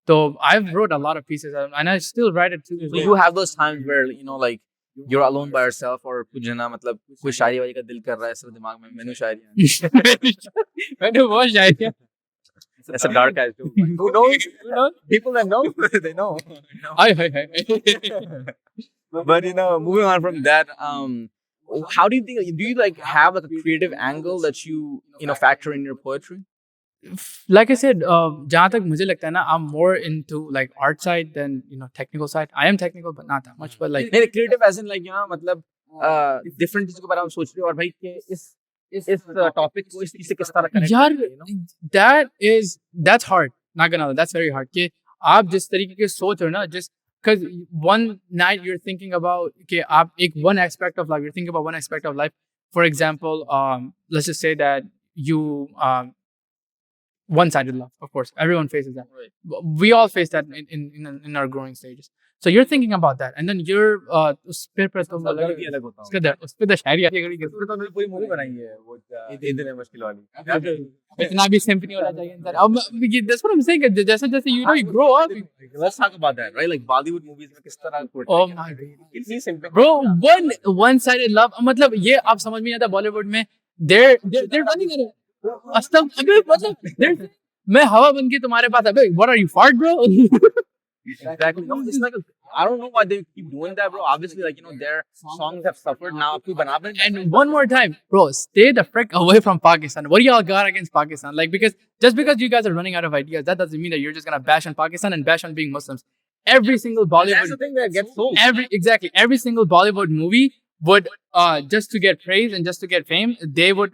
तो I've wrote a lot of pieces and I still write it too. So you have those times where, you know, like you're alone by yourself और कुछ ना मतलब कोई शायरी वाली का दिल कर रहा है सिर्फ दिमाग में, मैंने शायरी मैंने बहुत शायरी. That's a dark ass joke. Who knows? People that know, they know. But you know, moving on from that, how do you think? Do you like have like a creative angle that you know factor in your poetry? like I said, जहाँ तक मुझे लगता है ना, I'm more into like art side than technical side. I am technical, but not that much. But like नहीं creative as in like मतलब different चीजों के बारे में सोच रहे हो और भाई कि इस टॉपिक को इस चीज से किस तरह कनेक्ट यार, करें, that's hard. Not gonna lie, that's very hard. कि आप जिस तरीके के सोच रहे हो ना, just because one night you're thinking about कि आप एक one aspect of life, you're thinking about one aspect of life. For example, let's just say that you one-sided love. Of course, everyone faces that. Right. We all face that in our growing stages. So you're thinking about that, and then you're उस पे तुम सबका भी अलग होता है। उस पे तो शायरी आती है इसमें तो हमने पूरी मूवी बनाई है वो इतने मुश्किल वाली। इतना भी सिंपनी होना चाहिए इंसान। अब that's what I'm saying, कि जैसे जैसे you grow up. Let's talk about that, right? Like Bollywood movies में किस तरह Oh my God. कितनी सिंपल Bro, one-sided love, मतलब ये आप समझ में नहीं आता बॉलीवुड में they're running at it. अस्तम अबे मतलब मैं हवा बन के तुम्हारे पास, अबे what are you, fart bro? Exactly. No, it's like I don't know why they keep doing that, bro. Obviously, like their songs have suffered. Now, आप कोई बना भी नहीं And one more time, bro, stay the frick away from Pakistan. What do y'all got against Pakistan? Like, just because you guys are running out of ideas, that doesn't mean that you're just gonna bash on Pakistan and bash on being Muslims. Every single Bollywood, That's the thing that gets sold. every single Bollywood movie would just to get praise and just to get fame, they would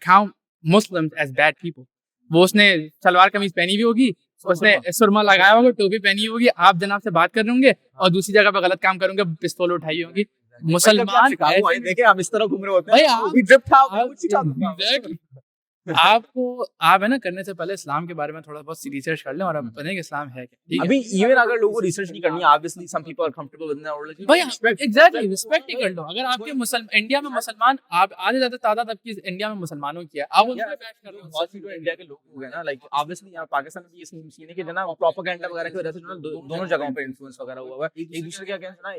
account Muslims as bad people. वो उसने सलवार कमीज पहनी भी होगी, उसने सुरमा लगाया होगा, टोपी पहनी होगी, आप जनाब से बात कर रहे होंगे और दूसरी जगह पे गलत काम करोगे, पिस्तौल उठाई होगी। मुसलमान देखे हम इस तरह घूम रहे होते हैं। आपको आप है ना करने से पहले इस्लाम के बारे में थोड़ा बहुत रिसर्च कर लें और आप बताएं कि इस्लाम है क्या। ठीक है, अभी इवन अगर लोगों को रिसर्च नहीं करनी है, obviously some people are comfortable with their religion. भाई एग्जैक्टली रिस्पेक्ट ही कर लो। अगर आपके इंडिया में मुसलमान, आप आधे ज्यादा तादाद आपकी इंडिया में मुसलमानों की है, आप उनको बैश कर लो। बहुत सी जो इंडिया के लोग हो गए ना, लाइक ऑब्वियसली यहाँ पाकिस्तान में भी ये सीन है कि जो ना प्रोपेगेंडा वगैरह की वजह से जो ना दोनों जगहों पे इन्फ्लुएंस वगैरह हुआ है एक दूसरे के अगेंस्ट ना,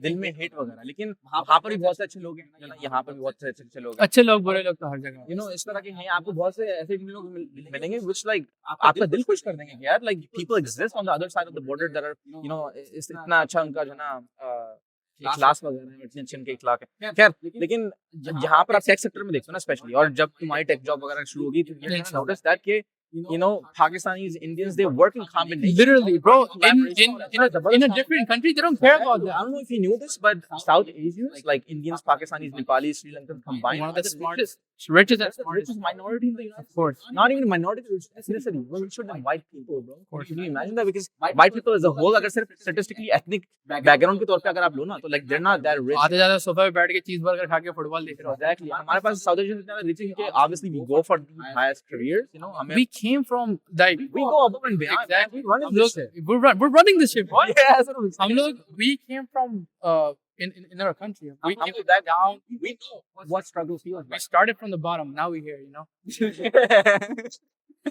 दिल में हेट वगैरह। लेकिन वहाँ पर भी बहुत से अच्छे लोग हैं, जो ना यहाँ पर भी बहुत से अच्छे लोग हैं। अच्छे लोग बुरे लोग तो हर जगह, इस तरह के हैं, आपको बहुत से ऐसे भी लोग मिलेंगे which like आपका दिल खुश कर देंगे कि यार like people exist on the other side of the border that are इतना अच्छा उनका जो ना क्लास वगैरह है, इतने अच्छे उनके इखलाक है। खैर, लेकिन जहाँ पर आप टेक सेक्टर में देखते हो ना स्पेशली, और जब तुम्हारी टेक जॉब वगैरह शुरू होगी तो you notice that कि Pakistanis, Indians, they work in combination. literally bro, in a different country they don't care about that. I don't know if you knew this, but South Asians like Indians, Pakistanis, Nepalis, Sri Lankans combined One of are the the smartest, richest and smartest, richest minority in the United States. of course. Not even a minority, it's ethnicity. We're richer than white people, bro. Can you imagine that? Because white people as a whole, अगर सिर्फ statistically ethnic background के तौर पे अगर आप लो ना, तो like they're not that rich. आधे ज्यादा सोफे पे बैठ के चीज बर्गर खा के फुटबॉल देख रहे हो। Exactly. हमारे पास South Asians इतना rich है कि obviously we go for the highest careers, हमें We came from like we go above and beyond. exactly. We run हम this लोग shit. we're running this shit, bro. Yeah, that's what I'm saying. हम लोग we came from in our country. We हम came लोग that down. we know what struggle feels We like. started from the bottom. Now we're here,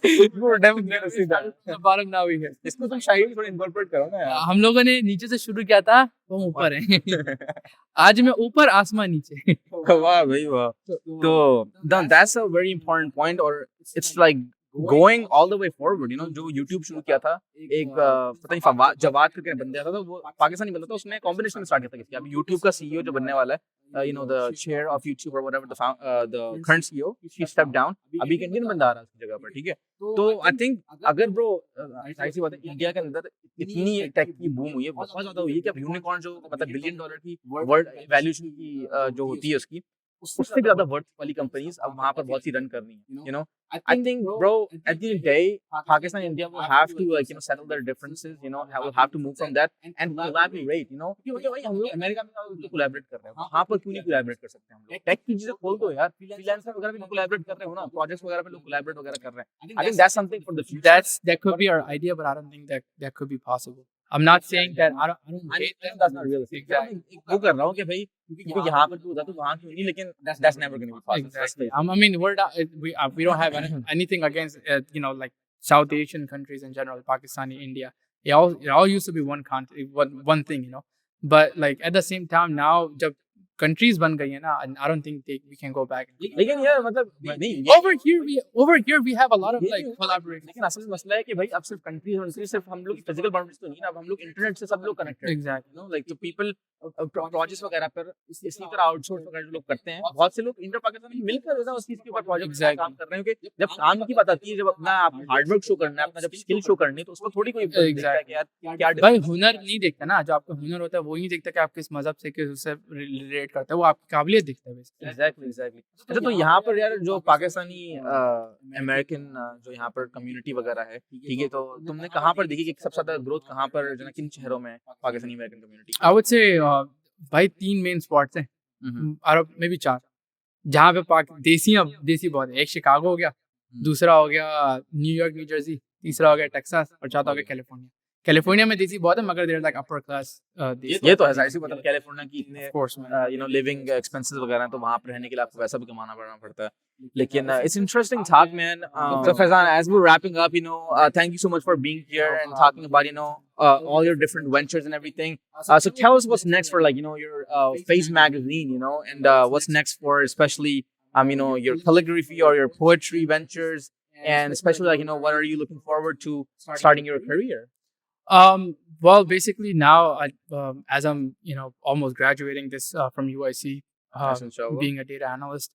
You were never gonna see that. From the bottom, now we're here. इसको तुम शायरी में थोड़ा incorporate करो ना यार। हम लोगों ने नीचे से शुरू किया था, वो ऊपर है। आज मैं ऊपर, आसमान नीचे। वाह भाई वाह। तो that's a very important point, or it's like going all the way forward, जो YouTube शुरू किया था, एक पता नहीं जवाद करके बंदा था, तो वो पाकिस्तानी बंदा था, उसने कॉम्बिनेशन में स्टार्ट किया था किसकी, अभी YouTube का CEO जो बनने वाला है, the chair of YouTube or whatever, the current CEO, she stepped down, अभी एक इंडियन बंदा आ रहा है उसकी जगह पर, ठीक है। तो I think अगर ब्रो ऐसी बात है, इंडिया के अंदर इतनी टेक की बूम हुई है, बहुत ज्यादा हुई है कि अब यूनिकॉर्न जो मतलब $1 बिलियन की वर्ल्ड वैल्यूएशन की जो होती है उसकी, उससे भी ज्यादा वर्थ वाली कंपनीज अब वहां पर बहुत सी रन कर रही हैं। I think, bro, at the end of the day, Pakistan and India will have to settle their differences. Will have to move from that and collaborate. क्योंकि भाई हम लोग अमेरिका में तो collaborate कर रहे हैं, वहाँ पर क्यों नहीं collaborate कर सकते हम लोग? टेक की चीजें खोल दो यार, फ्रीलांसर वगैरह भी लोग collaborate कर रहे हो ना, प्रोजेक्ट्स वगैरह पे लोग collaborate वगैरह कर रहे हैं। I think that's something for the future. That could be our idea, but I don't think that could be possible. I'm not saying that I don't hate them. That's not realistic. Exactly. वो कर रहा हूँ कि भाई क्योंकि यहाँ पर भी होता तो वहाँ क्यों नहीं, लेकिन that's never going to be possible. Exactly. I mean, we don't have anything against like South Asian countries in general, Pakistani, India. It all used to be one country, one thing, But like at the same time now, जब countries बन गई है ना, I don't think we can go back. लेकिन यार मतलब नहीं Over here we have a lot of like collaboration. लेकिन असल में मसला है कि भाई अब सिर्फ कंट्री सिर्फ हम लोग फिजिकल बाउंड्रीज तो नहीं ना, अब हम लोग इंटरनेट से सब लोग connected Exactly. You know like तो पीपल प्रोजेक्ट्स वगैरह पर इसी तरह आउटसोर्स वगैरह जो लोग करते हैं, बहुत से लोग इंटर पाकिस्तान मिलकर जो है उस चीज के ऊपर प्रोजेक्ट काम कर रहे हैं, क्योंकि जब काम की बात आती है, जब अपना आप हार्डवर्क शो करना है, अपना जब स्किल शो करनी है, तो उसको थोड़ी कोई देखता है कि यार क्या भाई हुनर नहीं देखता ना, जो आपका हुनर होता है वो ही देखता है कि आप किस मजहब से किस उससे रिलेट करते हैं, वो आपकी काबिलियत देखता है एग्जैक्टली। अच्छा तो यहाँ पर यार जो पाकिस्तानी अमेरिकन जो यहाँ पर कम्युनिटी वगैरह है, ठीक है, तो तुमने कहाँ पर देखी कि सबसे ज्यादा ग्रोथ कहाँ पर जो है किन शहरों में Pakistani American community? I would say भाई 3 मेन स्पॉट्स हैं, और मे बी 4, जहाँ पे देसी बहुत है। एक शिकागो हो गया, दूसरा हो गया न्यूयॉर्क न्यू जर्सी, तीसरा हो गया टेक्सास, और चौथा हो गया कैलिफोर्निया। कैलिफोर्निया में देसी बहुत है, मगर देयर लाइक अपर क्लास देसी। ये तो है जाहिर सी, मतलब कैलिफोर्निया की इतने यू नो लिविंग एक्सपेंसेस वगैरह हैं, तो वहाँ पर रहने के लिए आपको वैसा भी कमाना पड़ता है। लेकिन it's interesting talk, man. So Faizan, as we're wrapping up, you know, thank you so much for being here and talking about, you know, all your different ventures and everything. So tell us what's next for, like, you know, your Face magazine, you know, and what's next for especially, you know, your calligraphy or your poetry ventures, and especially, like, you know, what are you looking forward to starting your career? Well, basically now, as I'm, you know, almost graduating this from UIC, being a data analyst,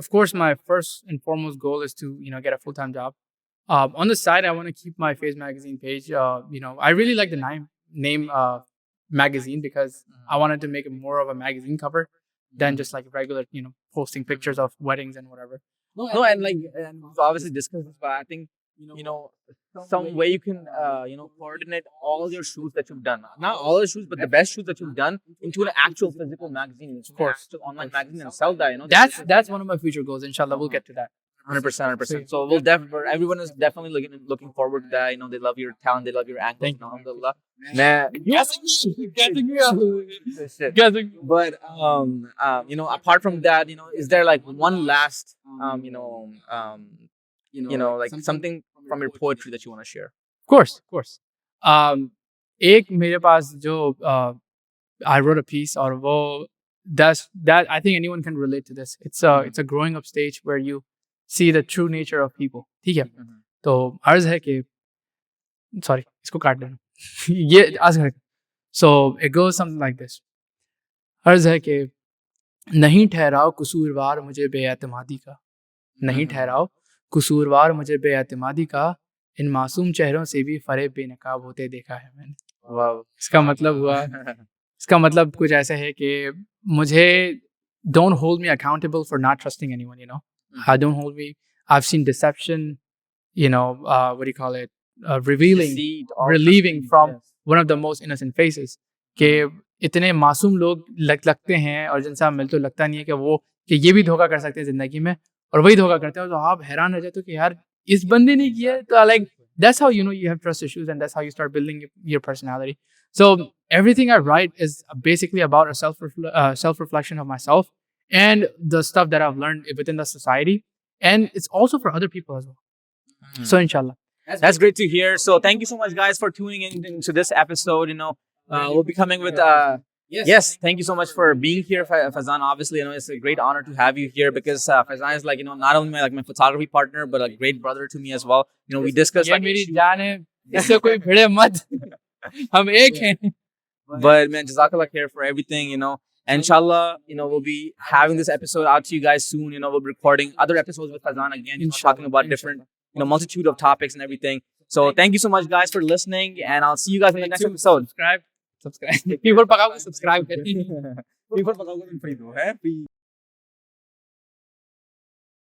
of course, my first and foremost goal is to, you know, get a full-time job. On the side, I want to keep my Face magazine page. You know, I really like the name magazine because I wanted to make it more of a magazine cover than just like regular, you know, posting pictures of weddings and whatever. No, and like, and we've obviously discussed this, but I think, you know, some way you can, you know, coordinate all your shoots that you've done. Not all the shoots, but the best shoots that you've done into an actual physical magazine, of course, to online magazine and sell that. You know, that's one of my future goals. Inshallah, we'll get to that. 100%. So we'll definitely, everyone is definitely looking forward to that. You know, they love your talent, they love your angles. Alhamdulillah. But you know, apart from that, you know, is there like one last you know, like something from your poetry that you want to share? Of course. एक मेरे पास जो I wrote a piece, और वो that I think anyone can relate to this. It's a growing up stage where you see the true nature of people. ठीक है, तो अर्ज है कि सॉरी इसको काट देना ये अर्ज है। So it goes something like this. अर्ज है कि नहीं ठहराओ कसूरवार मुझे बेएतमादी का, नहीं ठहराओ कसूरवार मुझे बेएतमादी का, इन मासूम चेहरों से भी फरेब बेनकाब होते देखा है मैंने। इसका मतलब हुआ, इसका मतलब कुछ ऐसा है कि मुझे don't hold me accountable for not trusting anyone, you know. Don't hold me. I've seen deception, you know, what do you call it? Relieving from one of the most innocent faces. कि इतने मासूम लोग लगते हैं और जिनसे आप मिलते हो लगता नहीं है कि ये भी धोखा कर सकते हैं जिंदगी में, और वही धोखा करते हैं, तो आप हैरान रह जाते हो कि यार इस बंदे ने किया है। तो like that's how you know you have trust issues, and that's how you start building your personality. So everything I write is basically about a self-reflection of myself and the stuff that I've learned within the society, and it's also for other people as well. So inshallah. That's great to hear. So thank you so much, guys, for tuning in into this episode. You know, we'll be coming with yes, thank you so much for being here, Faizan. Obviously, you know, it's a great honor to have you here because Faizan is like, you know, not only my photography partner, but a great brother to me as well. You know, we discussed like मेरी जान है, इससे कोई भिड़े मत, हम एक हैं. But man, jazakallah khair for everything, you know. And inshallah, you know, we'll be having this episode out to you guys soon. You know, we'll be recording other episodes with Faizan again, you know, talking about different, you know, multitude of topics and everything. So thank you so much, guys, for listening, and I'll see you guys in the next episode. Subscribe. People pagaw ko subscribe. People pagaw ko free do, eh?